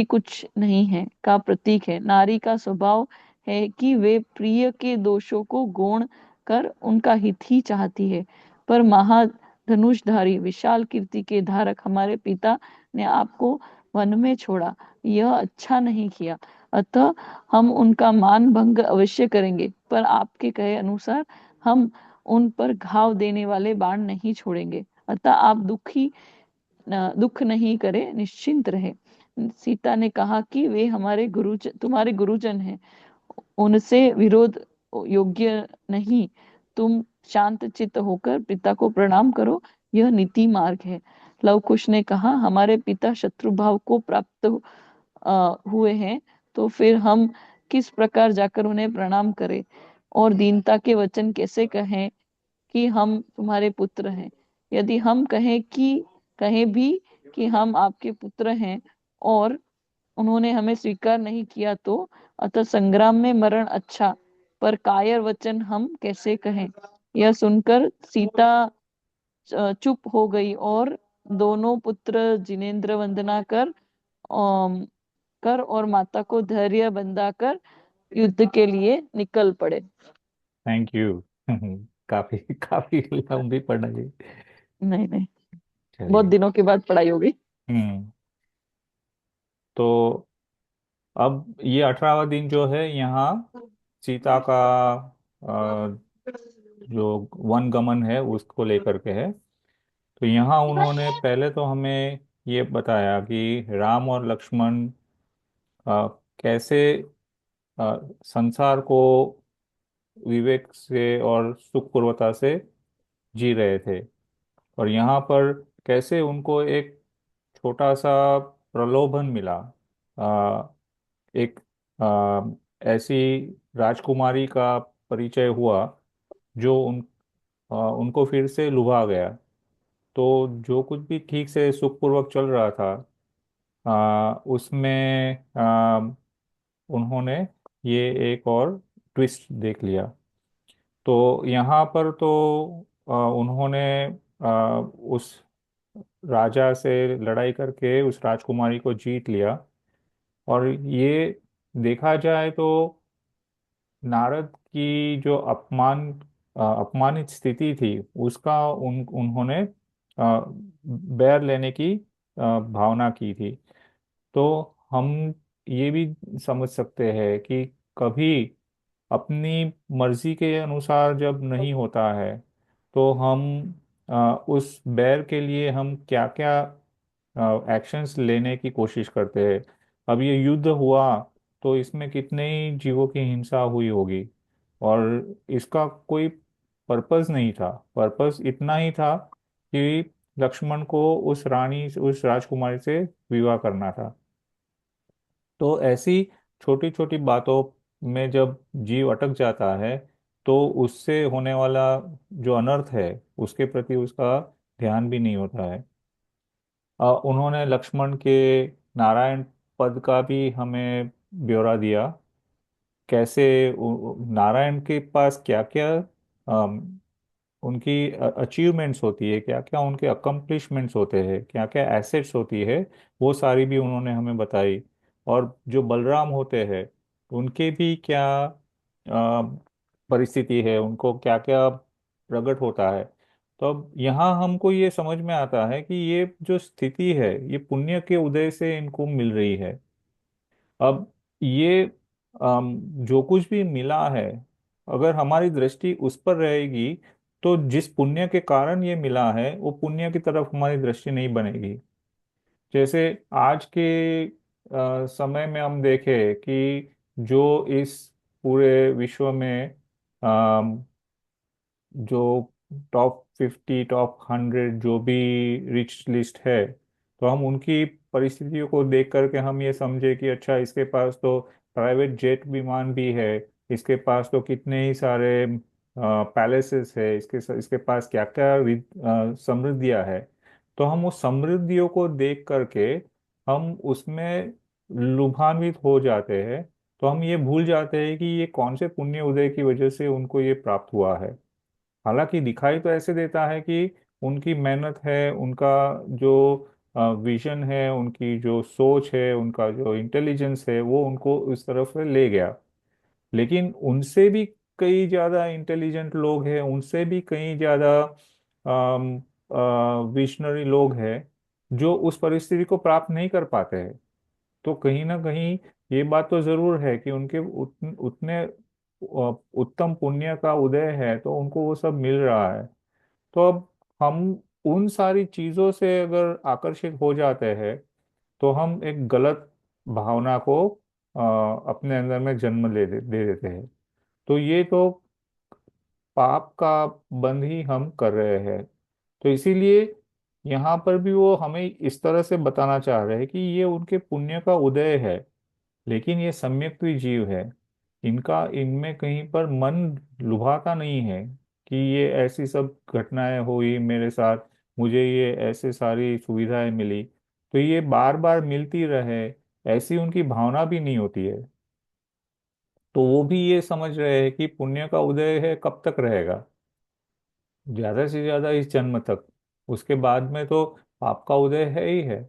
कुछ नहीं है का प्रतीक है। नारी का स्वभाव है कि वे प्रिय के दोषों को गौण कर उनका हित ही चाहती है, पर महाधनुषधारी विशाल कीर्ति के धारक हमारे पिता ने आपको वन में छोड़ा, यह अच्छा नहीं किया, अतः हम उनका मान भंग अवश्य करेंगे, पर आपके कहे अनुसार हम उन पर घाव देने वाले बाण नहीं छोड़ेंगे, अतः आप दुख नहीं करे, निश्चिंत रहे। सीता ने कहा कि वे तुम्हारे गुरुजन हैं, उनसे विरोध योग्य नहीं। तुम शांत चित्त होकर पिता को प्रणाम करो, यह नीति मार्ग है। लवकुश ने कहा, हमारे पिता शत्रु भाव को प्राप्त हुए हैं, तो फिर हम किस प्रकार जाकर उन्हें प्रणाम करें और दीनता के वचन कैसे कहें कि हम तुम्हारे पुत्र हैं। यदि हम कहें भी कि हम आपके पुत्र हैं और उन्होंने हमें स्वीकार नहीं किया, तो अतः संग्राम में मरण अच्छा, पर कायर वचन हम कैसे कहें। यह सुनकर सीता चुप हो गई और दोनों पुत्र जिनेन्द्र वंदना कर और माता को धैर्य बंधाकर युद्ध के लिए निकल पड़े। Thank you. काफी काफी लंबी पढ़ाई। नहीं नहीं, बहुत चलिए। दिनों के बाद पढ़ाई होगी। हम्म। तो अब ये 18वां दिन जो है यहाँ सीता का अ, जो वन गमन है उसको लेकर के है। तो यहाँ उन्होंने पहले तो हमें ये बताया कि राम और लक्ष्मण कैसे संसार को विवेक से और सुखपूर्वता से जी रहे थे, और यहाँ पर कैसे उनको एक छोटा सा प्रलोभन मिला। आ, एक ऐसी राजकुमारी का परिचय हुआ जो उनको फिर से लुभा गया। तो जो कुछ भी ठीक से सुखपूर्वक चल रहा था उसमें उन्होंने ये एक और ट्विस्ट देख लिया। तो यहाँ पर तो उन्होंने उस राजा से लड़ाई करके उस राजकुमारी को जीत लिया। और ये देखा जाए तो नारद की जो अपमानित स्थिति थी उसका उन्होंने बैर लेने की भावना की थी। तो हम ये भी समझ सकते हैं कि कभी अपनी मर्जी के अनुसार जब नहीं होता है तो हम उस बैर के लिए हम क्या क्या एक्शंस लेने की कोशिश करते हैं। अब ये युद्ध हुआ तो इसमें कितने ही जीवों की हिंसा हुई होगी, और इसका कोई पर्पस नहीं था। पर्पस इतना ही था कि लक्ष्मण को उस राजकुमारी से विवाह करना था। तो ऐसी छोटी छोटी बातों में जब जीव अटक जाता है तो उससे होने वाला जो अनर्थ है उसके प्रति उसका ध्यान भी नहीं होता है। उन्होंने लक्ष्मण के नारायण पद का भी हमें ब्यौरा दिया। कैसे नारायण के पास क्या क्या उनकी अचीवमेंट्स होती है, क्या क्या उनके अकम्प्लिशमेंट्स होते हैं, क्या क्या एसेट्स होती है, वो सारी भी उन्होंने हमें बताई। और जो बलराम होते हैं उनके भी क्या परिस्थिति है, उनको क्या क्या प्रकट होता है। तो अब यहाँ हमको ये समझ में आता है कि ये जो स्थिति है ये पुण्य के उदय से इनको मिल रही है। अब ये जो कुछ भी मिला है, अगर हमारी दृष्टि उस पर रहेगी तो जिस पुण्य के कारण ये मिला है वो पुण्य की तरफ हमारी दृष्टि नहीं बनेगी। जैसे आज के समय में हम देखें कि जो इस पूरे विश्व में जो टॉप 50 टॉप 100 जो भी रिच लिस्ट है तो हम उनकी परिस्थितियों को देख करके हम ये समझे कि अच्छा, इसके पास तो प्राइवेट जेट विमान भी है, इसके पास तो कितने ही सारे पैलेसेस है, इसके पास क्या क्या समृद्धियां है। तो हम उस समृद्धियों को देख करके हम उसमें लुभान्वित हो जाते हैं। तो हम ये भूल जाते हैं कि ये कौन से पुण्य उदय की वजह से उनको ये प्राप्त हुआ है। हालांकि दिखाई तो ऐसे देता है कि उनकी मेहनत है, उनका जो विजन है, उनकी जो सोच है, उनका जो इंटेलिजेंस है, वो उनको उस तरफ ले गया। लेकिन उनसे भी कई ज्यादा इंटेलिजेंट लोग हैं, उनसे भी कई ज्यादा विजनरी लोग हैं जो उस परिस्थिति को प्राप्त नहीं कर पाते हैं। तो कहीं ना कहीं ये बात तो जरूर है कि उनके उतने उत्तम पुण्य का उदय है, तो उनको वो सब मिल रहा है। तो अब हम उन सारी चीजों से अगर आकर्षित हो जाते हैं, तो हम एक गलत भावना को अपने अंदर में जन्म दे देते हैं। तो ये तो पाप का बंध ही हम कर रहे हैं। तो इसीलिए यहाँ पर भी वो हमें इस तरह से बताना चाह रहे हैं कि ये उनके पुण्य का उदय है, लेकिन ये सम्यक भी जीव है। इनका इनमें कहीं पर मन लुभाता नहीं है कि ये ऐसी सब घटनाएं हुई मेरे साथ, मुझे ये ऐसे सारी सुविधाएं मिली, तो ये बार बार मिलती रहे, ऐसी उनकी भावना भी नहीं होती है। तो वो भी ये समझ रहे हैं कि पुण्य का उदय है, कब तक रहेगा, ज्यादा से ज्यादा इस जन्म तक, उसके बाद में तो पाप का उदय है ही है।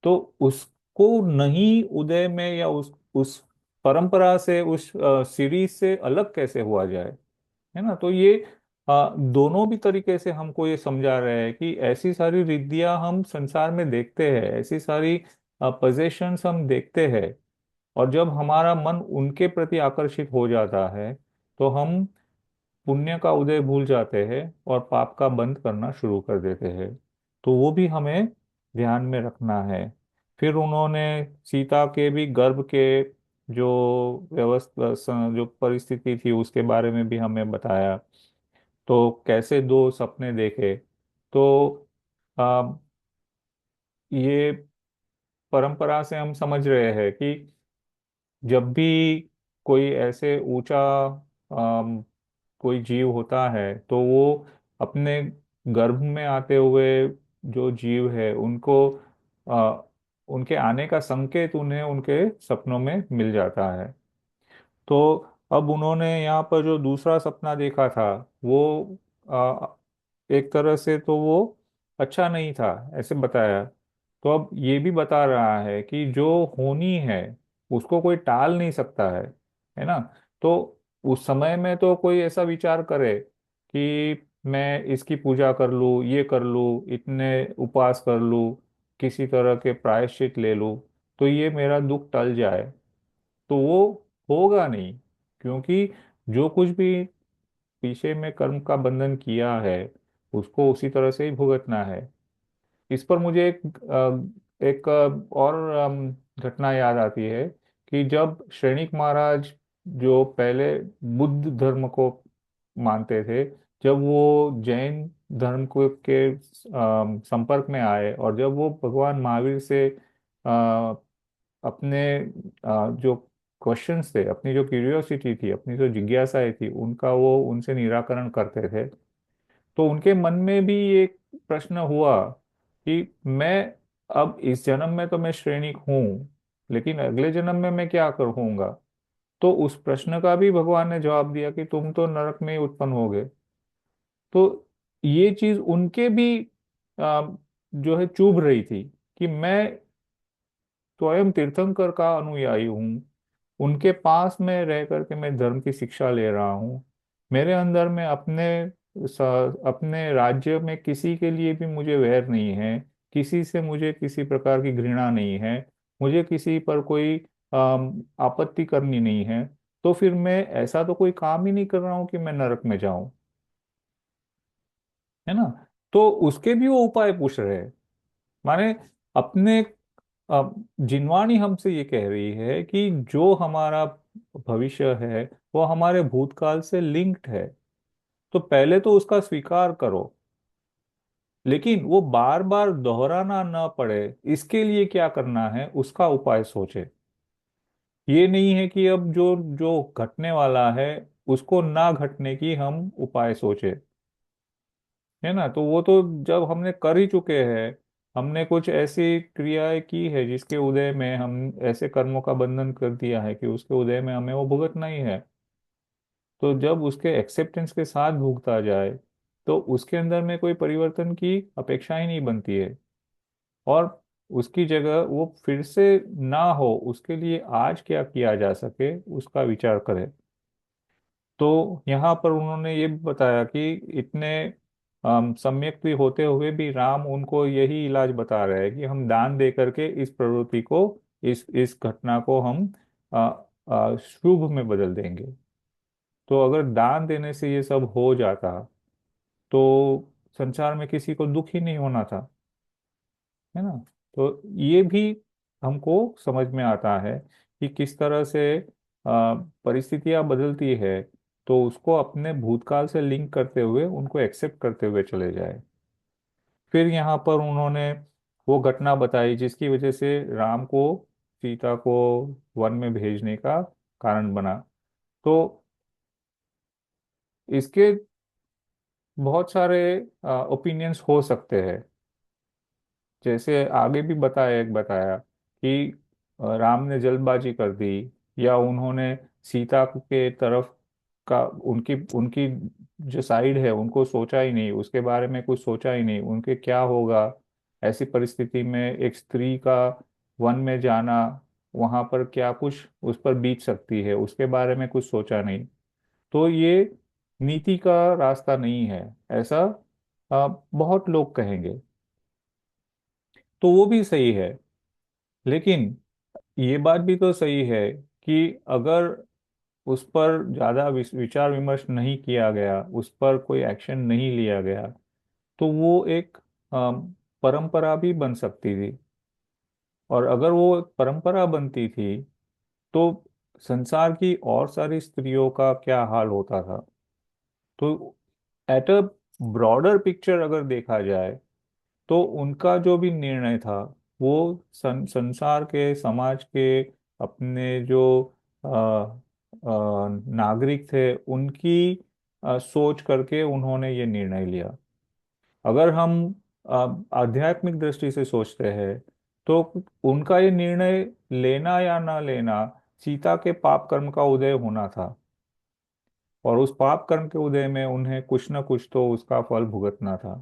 तो उसको नहीं उदय में या उस परंपरा से, उस सीरीज से अलग कैसे हुआ जाए, है ना। तो ये दोनों भी तरीके से हमको ये समझा रहे हैं कि ऐसी सारी रिद्धियां हम संसार में देखते हैं, ऐसी सारी पोजेशंस हम देखते हैं, और जब हमारा मन उनके प्रति आकर्षित हो जाता है, तो हम पुण्य का उदय भूल जाते हैं और पाप का बंद करना शुरू कर देते हैं। तो वो भी हमें ध्यान में रखना है। फिर उन्होंने सीता के भी गर्भ के जो व्यवस्था, जो परिस्थिति थी, उसके बारे में भी हमें बताया। तो कैसे दो सपने देखे। तो आ, ये परंपरा से हम समझ रहे हैं कि जब भी कोई ऐसे ऊंचा अम, कोई जीव होता है, तो वो अपने गर्भ में आते हुए जो जीव है उनको अ, उनके आने का संकेत उन्हें उनके सपनों में मिल जाता है। तो अब उन्होंने यहाँ पर जो दूसरा सपना देखा था, वो एक तरह से तो वो अच्छा नहीं था, ऐसे बताया। तो अब ये भी बता रहा है कि जो होनी है उसको कोई टाल नहीं सकता है ना। तो उस समय में तो कोई ऐसा विचार करे कि मैं इसकी पूजा कर लूँ, ये कर लूँ, इतने उपवास कर लूँ, किसी तरह के प्रायश्चित ले लूँ, तो ये मेरा दुख टल जाए। तो वो होगा नहीं, क्योंकि जो कुछ भी पीछे में कर्म का बंधन किया है, उसको उसी तरह से ही भुगतना है। इस पर मुझे और घटना याद आती है कि जब श्रेणिक महाराज, जो पहले बुद्ध धर्म को मानते थे, जब वो जैन धर्म को के संपर्क में आए, और जब वो भगवान महावीर से अपने जो क्वेश्चंस थे, अपनी जो क्यूरियोसिटी थी, अपनी जो जिज्ञासाएं थी, उनका वो उनसे निराकरण करते थे, तो उनके मन में भी एक प्रश्न हुआ कि मैं अब इस जन्म में तो मैं श्रेणिक हूँ, लेकिन अगले जन्म में मैं क्या करूँगा। तो उस प्रश्न का भी भगवान ने जवाब दिया कि तुम तो नरक में ही उत्पन्न होगे। तो ये चीज उनके भी आ, जो है चुभ रही थी कि मैं स्वयं तीर्थंकर का अनुयायी हूँ, उनके पास में रह करके मैं धर्म की शिक्षा ले रहा हूँ, मेरे अंदर में अपने राज्य में किसी के लिए भी मुझे वैर नहीं है, किसी से मुझे किसी प्रकार की घृणा नहीं है, मुझे किसी पर कोई आपत्ति करनी नहीं है। तो फिर मैं ऐसा तो कोई काम ही नहीं कर रहा हूँ कि मैं नरक में जाऊं, है ना। तो उसके भी वो उपाय पूछ रहे हैं। माने अपने जिनवाणी हमसे ये कह रही है कि जो हमारा भविष्य है वो हमारे भूतकाल से लिंक्ड है, तो पहले तो उसका स्वीकार करो। लेकिन वो बार बार दोहराना ना पड़े, इसके लिए क्या करना है उसका उपाय सोचे। ये नहीं है कि अब जो जो घटने वाला है उसको ना घटने की हम उपाय सोचे, है ना। तो वो तो जब हमने कर ही चुके हैं, हमने कुछ ऐसी क्रियाएं की है जिसके उदय में हम ऐसे कर्मों का बंधन कर दिया है कि उसके उदय में हमें वो भुगतना ही है। तो जब उसके एक्सेप्टेंस के साथ भुगता जाए तो उसके अंदर में कोई परिवर्तन की अपेक्षा ही नहीं बनती है। और उसकी जगह वो फिर से ना हो उसके लिए आज क्या किया जा सके उसका विचार करें। तो यहाँ पर उन्होंने ये बताया कि इतने सम्यक भी होते हुए भी राम उनको यही इलाज बता रहे हैं कि हम दान दे करके इस प्रवृत्ति को, इस घटना को हम शुभ में बदल देंगे। तो अगर दान देने से ये सब हो जाता तो संसार में किसी को दुख ही नहीं होना था, है ना। तो ये भी हमको समझ में आता है कि किस तरह से परिस्थितियां बदलती है, तो उसको अपने भूतकाल से लिंक करते हुए उनको एक्सेप्ट करते हुए चले जाए। फिर यहाँ पर उन्होंने वो घटना बताई जिसकी वजह से राम को सीता को वन में भेजने का कारण बना। तो इसके बहुत सारे ओपिनियंस हो सकते हैं। जैसे आगे भी बताया, एक बताया कि राम ने जल्दबाजी कर दी, या उन्होंने सीता के तरफ का उनकी उनकी जो साइड है उनको सोचा ही नहीं, उसके बारे में कुछ सोचा ही नहीं, उनके क्या होगा ऐसी परिस्थिति में एक स्त्री का वन में जाना, वहां पर क्या कुछ उस पर बीत सकती है उसके बारे में कुछ सोचा नहीं। तो ये नीति का रास्ता नहीं है, ऐसा बहुत लोग कहेंगे। तो वो भी सही है। लेकिन ये बात भी तो सही है कि अगर उस पर ज्यादा विचार विमर्श नहीं किया गया, उस पर कोई एक्शन नहीं लिया गया, तो वो एक परंपरा भी बन सकती थी। और अगर वो एक परंपरा बनती थी तो संसार की और सारी स्त्रियों का क्या हाल होता था। तो एट अ ब्रॉडर पिक्चर अगर देखा जाए तो उनका जो भी निर्णय था वो संसार के, समाज के, अपने जो नागरिक थे उनकी सोच करके उन्होंने ये निर्णय लिया। अगर हम आध्यात्मिक दृष्टि से सोचते हैं तो उनका ये निर्णय लेना या ना लेना, सीता के पाप कर्म का उदय होना था, और उस पाप कर्म के उदय में उन्हें कुछ ना कुछ तो उसका फल भुगतना था।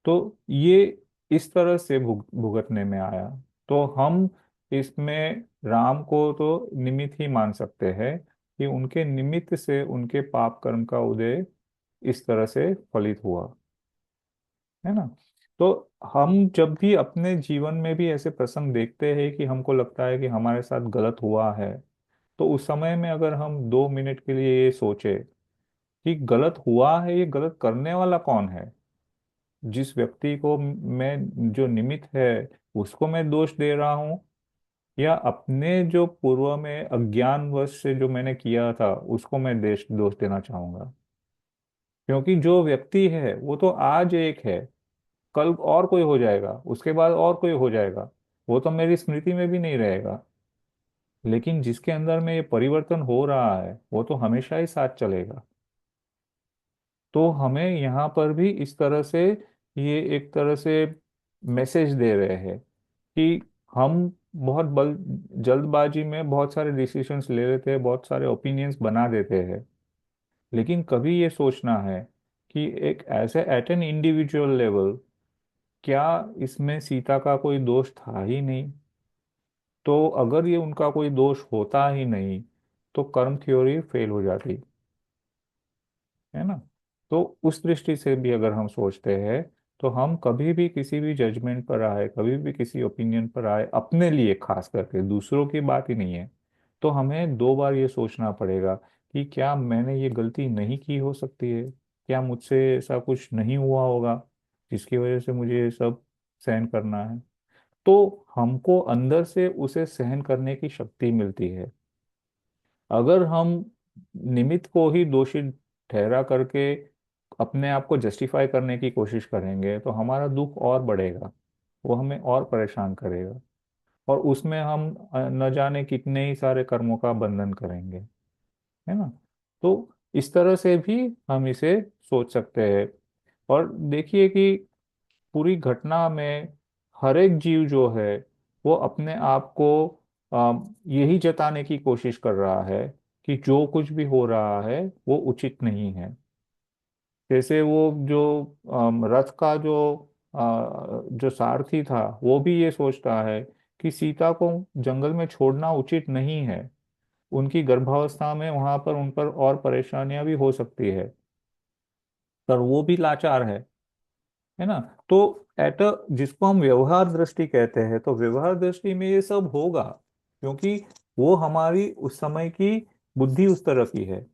तो ये इस तरह से भुगतने में आया। तो हम इसमें राम को तो निमित्त ही मान सकते हैं कि उनके निमित्त से उनके पाप कर्म का उदय इस तरह से फलित हुआ, है ना। तो हम जब भी अपने जीवन में भी ऐसे प्रसंग देखते हैं कि हमको लगता है कि हमारे साथ गलत हुआ है, तो उस समय में अगर हम 2 मिनट के लिए ये सोचे कि गलत हुआ है, ये गलत करने वाला कौन है। जिस व्यक्ति को मैं जो निमित्त है उसको मैं दोष दे रहा हूँ, या अपने जो पूर्व में अज्ञानवश से जो मैंने किया था उसको मैं देश दोष देना चाहूंगा। क्योंकि जो व्यक्ति है वो तो आज एक है, कल और कोई हो जाएगा, उसके बाद और कोई हो जाएगा, वो तो मेरी स्मृति में भी नहीं रहेगा। लेकिन जिसके अंदर में ये परिवर्तन हो रहा है वो तो हमेशा ही साथ चलेगा। तो हमें यहाँ पर भी इस तरह से ये एक तरह से मैसेज दे रहे हैं कि हम बहुत जल्दबाजी में बहुत सारे डिसीशंस ले लेते हैं, बहुत सारे ओपिनियंस बना देते हैं। लेकिन कभी ये सोचना है कि एक ऐसे एट एन इंडिविजुअल लेवल क्या इसमें सीता का कोई दोष था ही नहीं। तो अगर ये उनका कोई दोष होता ही नहीं तो कर्म थ्योरी फेल हो जाती, है ना। तो उस दृष्टि से भी अगर हम सोचते हैं तो हम कभी भी किसी भी जजमेंट पर आए, कभी भी किसी ओपिनियन पर आए, अपने लिए खास करके, दूसरों की बात ही नहीं है, तो हमें 2 बार ये सोचना पड़ेगा कि क्या मैंने ये गलती नहीं की हो सकती है, क्या मुझसे ऐसा कुछ नहीं हुआ होगा जिसकी वजह से मुझे ये सब सहन करना है। तो हमको अंदर से उसे सहन करने की शक्ति मिलती है। अगर हम निमित्त को ही दोषी ठहरा करके अपने आप को जस्टिफाई करने की कोशिश करेंगे तो हमारा दुख और बढ़ेगा, वो हमें और परेशान करेगा, और उसमें हम न जाने कितने ही सारे कर्मों का बंधन करेंगे, है ना। तो इस तरह से भी हम इसे सोच सकते हैं। और देखिए कि पूरी घटना में हर एक जीव जो है वो अपने आप को यही जताने की कोशिश कर रहा है कि जो कुछ भी हो रहा है वो उचित नहीं है। जैसे वो जो रथ का जो सारथी था वो भी ये सोचता है कि सीता को जंगल में छोड़ना उचित नहीं है, उनकी गर्भावस्था में वहां पर उन पर और परेशानियां भी हो सकती है, पर वो भी लाचार है ना। तो एट जिसको हम व्यवहार दृष्टि कहते हैं, तो व्यवहार दृष्टि में ये सब होगा क्योंकि वो हमारी उस समय की बुद्धि उस तरह की है।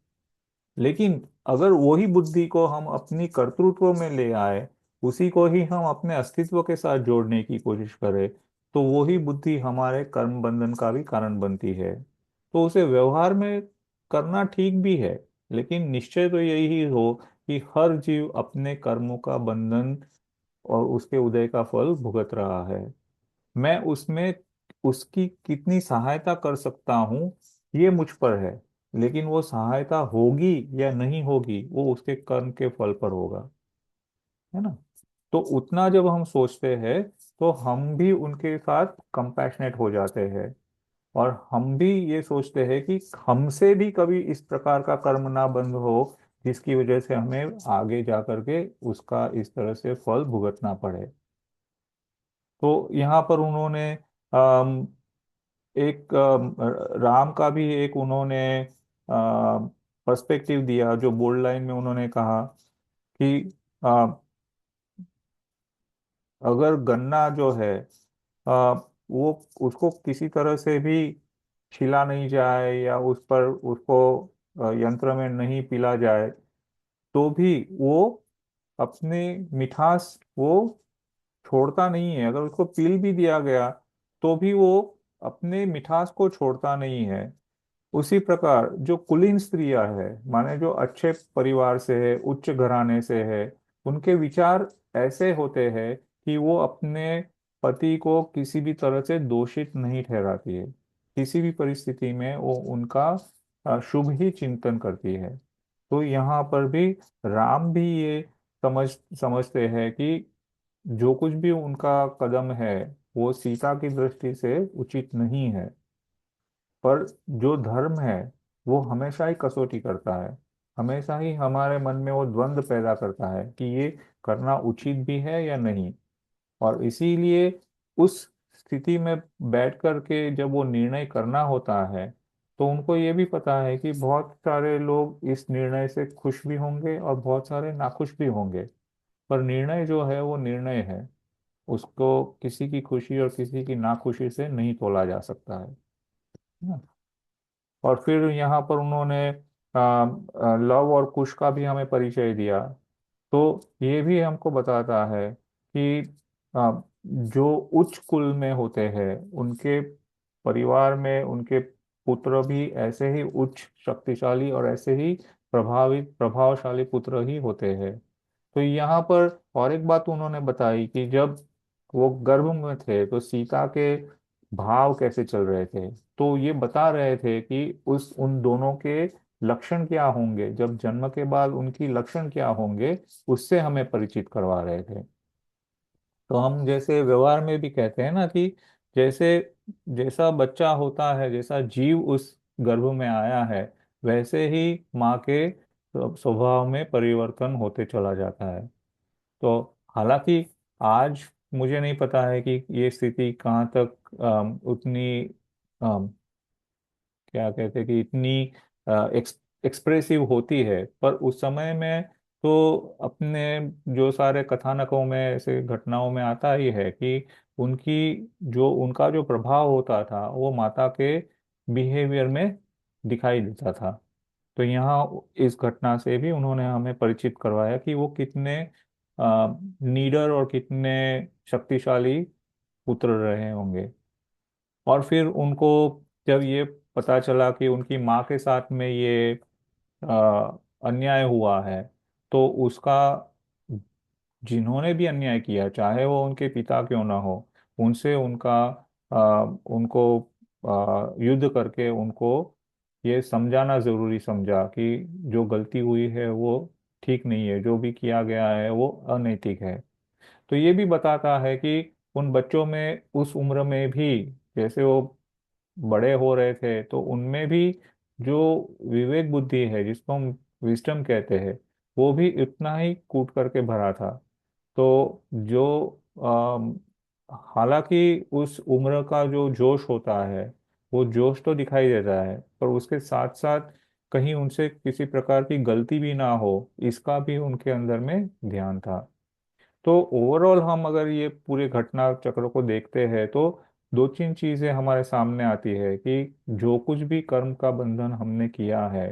लेकिन अगर वही बुद्धि को हम अपनी कर्तृत्व में ले आए, उसी को ही हम अपने अस्तित्व के साथ जोड़ने की कोशिश करें, तो वही बुद्धि हमारे कर्म बंधन का भी कारण बनती है। तो उसे व्यवहार में करना ठीक भी है, लेकिन निश्चय तो यही हो कि हर जीव अपने कर्मों का बंधन और उसके उदय का फल भुगत रहा है। मैं उसमें उसकी कितनी सहायता कर सकता हूँ ये मुझ पर है, लेकिन वो सहायता होगी या नहीं होगी वो उसके कर्म के फल पर होगा, है ना। तो उतना जब हम सोचते हैं तो हम भी उनके साथ कंपैशनेट हो जाते हैं, और हम भी ये सोचते हैं कि हमसे भी कभी इस प्रकार का कर्म ना बंद हो जिसकी वजह से हमें आगे जा करके उसका इस तरह से फल भुगतना पड़े। तो यहाँ पर उन्होंने एक राम का भी एक उन्होंने पर्सपेक्टिव दिया, जो बोल्ड लाइन में उन्होंने कहा कि अ, अगर गन्ना जो है वो उसको किसी तरह से भी छिला नहीं जाए या उस पर उसको यंत्र में नहीं पिला जाए, तो भी वो अपने मिठास वो छोड़ता नहीं है। अगर उसको पील भी दिया गया तो भी वो अपने मिठास को छोड़ता नहीं है। उसी प्रकार जो कुलीन स्त्रियां है, माने जो अच्छे परिवार से है, उच्च घराने से है, उनके विचार ऐसे होते हैं कि वो अपने पति को किसी भी तरह से दोषित नहीं ठहराती है, किसी भी परिस्थिति में वो उनका शुभ ही चिंतन करती है। तो यहाँ पर भी राम भी ये समझते हैं कि जो कुछ भी उनका कदम है वो सीता की दृष्टि से उचित नहीं है, पर जो धर्म है वो हमेशा ही कसौटी करता है, हमेशा ही हमारे मन में वो द्वंद्व पैदा करता है कि ये करना उचित भी है या नहीं। और इसीलिए उस स्थिति में बैठ कर के जब वो निर्णय करना होता है तो उनको ये भी पता है कि बहुत सारे लोग इस निर्णय से खुश भी होंगे और बहुत सारे नाखुश भी होंगे, पर निर्णय जो है वो निर्णय है, उसको किसी की खुशी और किसी की नाखुशी से नहीं तोला जा सकता है ना। और फिर यहाँ पर उन्होंने लव और कुश का भी हमें परिचय दिया। तो ये भी हमको बताता है कि जो उच्च कुल में होते हैं उनके परिवार में उनके पुत्र भी ऐसे ही उच्च शक्तिशाली और ऐसे ही प्रभावशाली पुत्र ही होते हैं। तो यहाँ पर और एक बात उन्होंने बताई कि जब वो गर्भ में थे तो सीता के भाव कैसे चल रहे थे, तो ये बता रहे थे कि उस उन दोनों के लक्षण क्या होंगे, जब जन्म के बाद उनकी लक्षण क्या होंगे, उससे हमें परिचित करवा रहे थे। तो हम जैसे व्यवहार में भी कहते हैं ना कि जैसे जैसा बच्चा होता है, जैसा जीव उस गर्भ में आया है, वैसे ही माँ के स्वभाव में परिवर्तन होते चला जाता है। तो हालांकि आज मुझे नहीं पता है कि ये स्थिति कहाँ तक उतनी क्या कहते हैं कि इतनी एक्सप्रेसिव होती है, पर उस समय में तो अपने जो सारे कथानकों में ऐसे घटनाओं में आता ही है कि उनकी जो उनका जो प्रभाव होता था वो माता के बिहेवियर में दिखाई देता था। तो यहाँ इस घटना से भी उन्होंने हमें परिचित करवाया कि वो कितने नीडर और कितने शक्तिशाली पुत्र रहे होंगे। और फिर उनको जब ये पता चला कि उनकी माँ के साथ में ये अन्याय हुआ है, तो उसका जिन्होंने भी अन्याय किया, चाहे वो उनके पिता क्यों ना हो, उनसे उनको युद्ध करके उनको ये समझाना जरूरी समझा कि जो गलती हुई है वो ठीक नहीं है, जो भी किया गया है वो अनैतिक है। तो ये भी बताता है कि उन बच्चों में उस उम्र में भी, जैसे वो बड़े हो रहे थे, तो उनमें भी जो विवेक बुद्धि है, जिसको हम विस्डम कहते हैं, वो भी इतना ही कूट करके भरा था। तो जो अम, हालांकि उस उम्र का जो जोश होता है, वो जोश तो दिखाई देता है, पर उसके साथ साथ कहीं उनसे किसी प्रकार की गलती भी ना हो, इसका भी उनके अंदर में ध्यान था। तो ओवरऑल हम अगर ये पूरे घटना चक्र को देखते हैं, तो दो तीन चीजें हमारे सामने आती है कि जो कुछ भी कर्म का बंधन हमने किया है,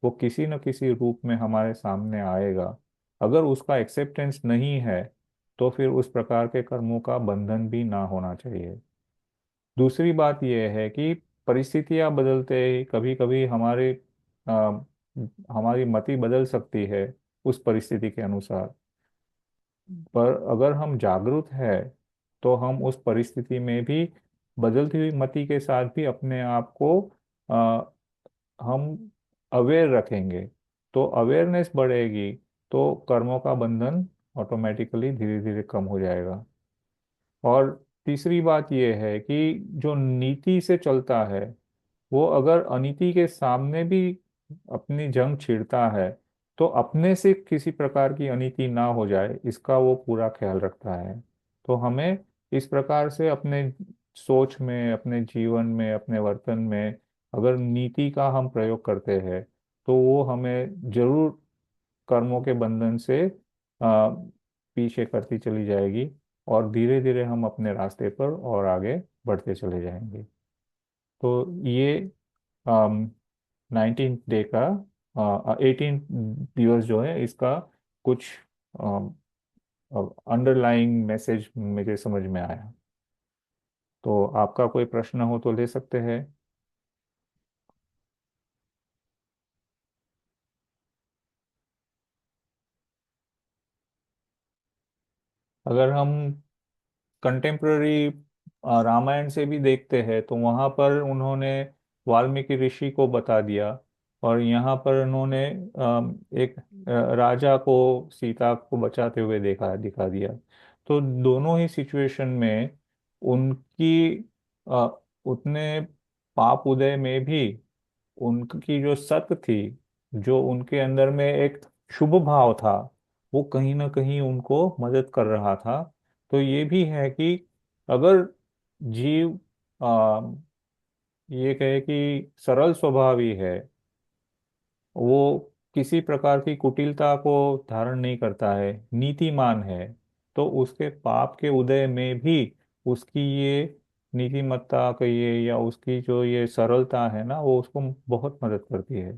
वो किसी न किसी रूप में हमारे सामने आएगा। अगर उसका एक्सेप्टेंस नहीं है, तो फिर उस प्रकार के कर्मों का बंधन भी ना होना चाहिए। दूसरी बात यह है कि परिस्थितियां बदलते ही कभी कभी अ, हमारी मति बदल सकती है उस परिस्थिति के अनुसार। पर अगर हम जागरूक है, तो हम उस परिस्थिति में भी बदलती हुई मति के साथ भी अपने आप को अ, हम अवेयर रखेंगे। तो अवेयरनेस बढ़ेगी, तो कर्मों का बंधन ऑटोमेटिकली धीरे धीरे कम हो जाएगा। और तीसरी बात यह है कि जो नीति से चलता है, वो अगर अनीति के सामने भी अपनी जंग छिड़ता है, तो अपने से किसी प्रकार की अनीति ना हो जाए, इसका वो पूरा ख्याल रखता है। तो हमें इस प्रकार से अपने सोच में, अपने जीवन में, अपने वर्तन में अगर नीति का हम प्रयोग करते हैं, तो वो हमें जरूर कर्मों के बंधन से पीछे करती चली जाएगी, और धीरे धीरे हम अपने रास्ते पर और आगे बढ़ते चले जाएंगे। तो ये 19 डे का 18 दिवस जो है, इसका कुछ अंडरलाइंग मैसेज मुझे समझ में आया। तो आपका कोई प्रश्न हो तो ले सकते हैं। अगर हम कंटेम्प्ररी रामायण से भी देखते हैं, तो वहाँ पर उन्होंने वाल्मीकि ऋषि को बता दिया, और यहाँ पर उन्होंने एक राजा को सीता को बचाते हुए देखा दिखा दिया। तो दोनों ही सिचुएशन में उनकी अ, उतने पाप उदय में भी उनकी जो सत थी, जो उनके अंदर में एक शुभ भाव था, वो कहीं ना कहीं उनको मदद कर रहा था। तो ये भी है कि अगर जीव ये कहे कि सरल स्वभावी है, वो किसी प्रकार की कुटिलता को धारण नहीं करता है, नीतिमान है, तो उसके पाप के उदय में भी उसकी ये नीतिमत्ता कहिए या उसकी जो ये सरलता है ना, वो उसको बहुत मदद करती है।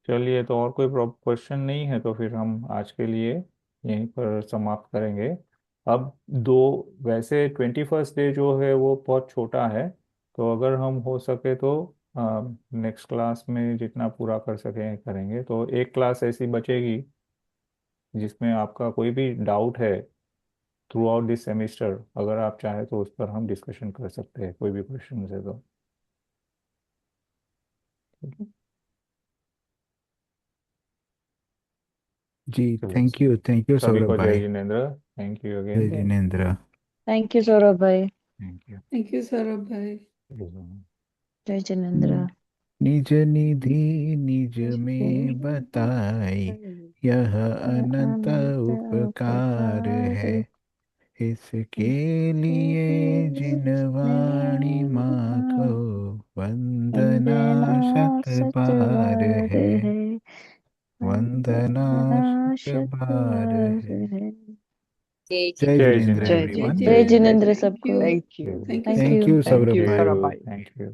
चलिए, तो और कोई क्वेश्चन नहीं है, तो फिर हम आज के लिए यहीं पर समाप्त करेंगे। अब दो, वैसे 21st डे जो है वो बहुत छोटा है, तो अगर हम हो सके तो नेक्स्ट क्लास में जितना पूरा कर सकें करेंगे। तो एक क्लास ऐसी बचेगी जिसमें आपका कोई भी डाउट है थ्रू आउट दिस सेमिस्टर, अगर आप चाहें तो उस पर हम डिस्कशन कर सकते हैं, कोई भी क्वेश्चन है तो। ठीक है। जी, चलिए, थैंक यू सभी सौरभ को जय भाई। Jinendra. Thank you Jai again. Jinendra. Thank you Saurabh भाई। Thank you. Thank you Saurabh भाई। जय जिनेन्द्र। निज निधि निज में बताई, यह अनंत अनंत उपकार उपकार है। इसके लिए जिन वाणी माँ को वंदना वंदना शत सत बार बार है। है। वंदना वंदना शत शत बार बार है। है। जय जय जिनेन्द्र जिनेन्द्र। जय एवरीवन। जय जिनेन्द्र। जिनेन्द्र थैंक सबको। You. Thank you. Thank you thank thank you. You thank Saurabh you भाई। सौरभ you, भाई। thank you.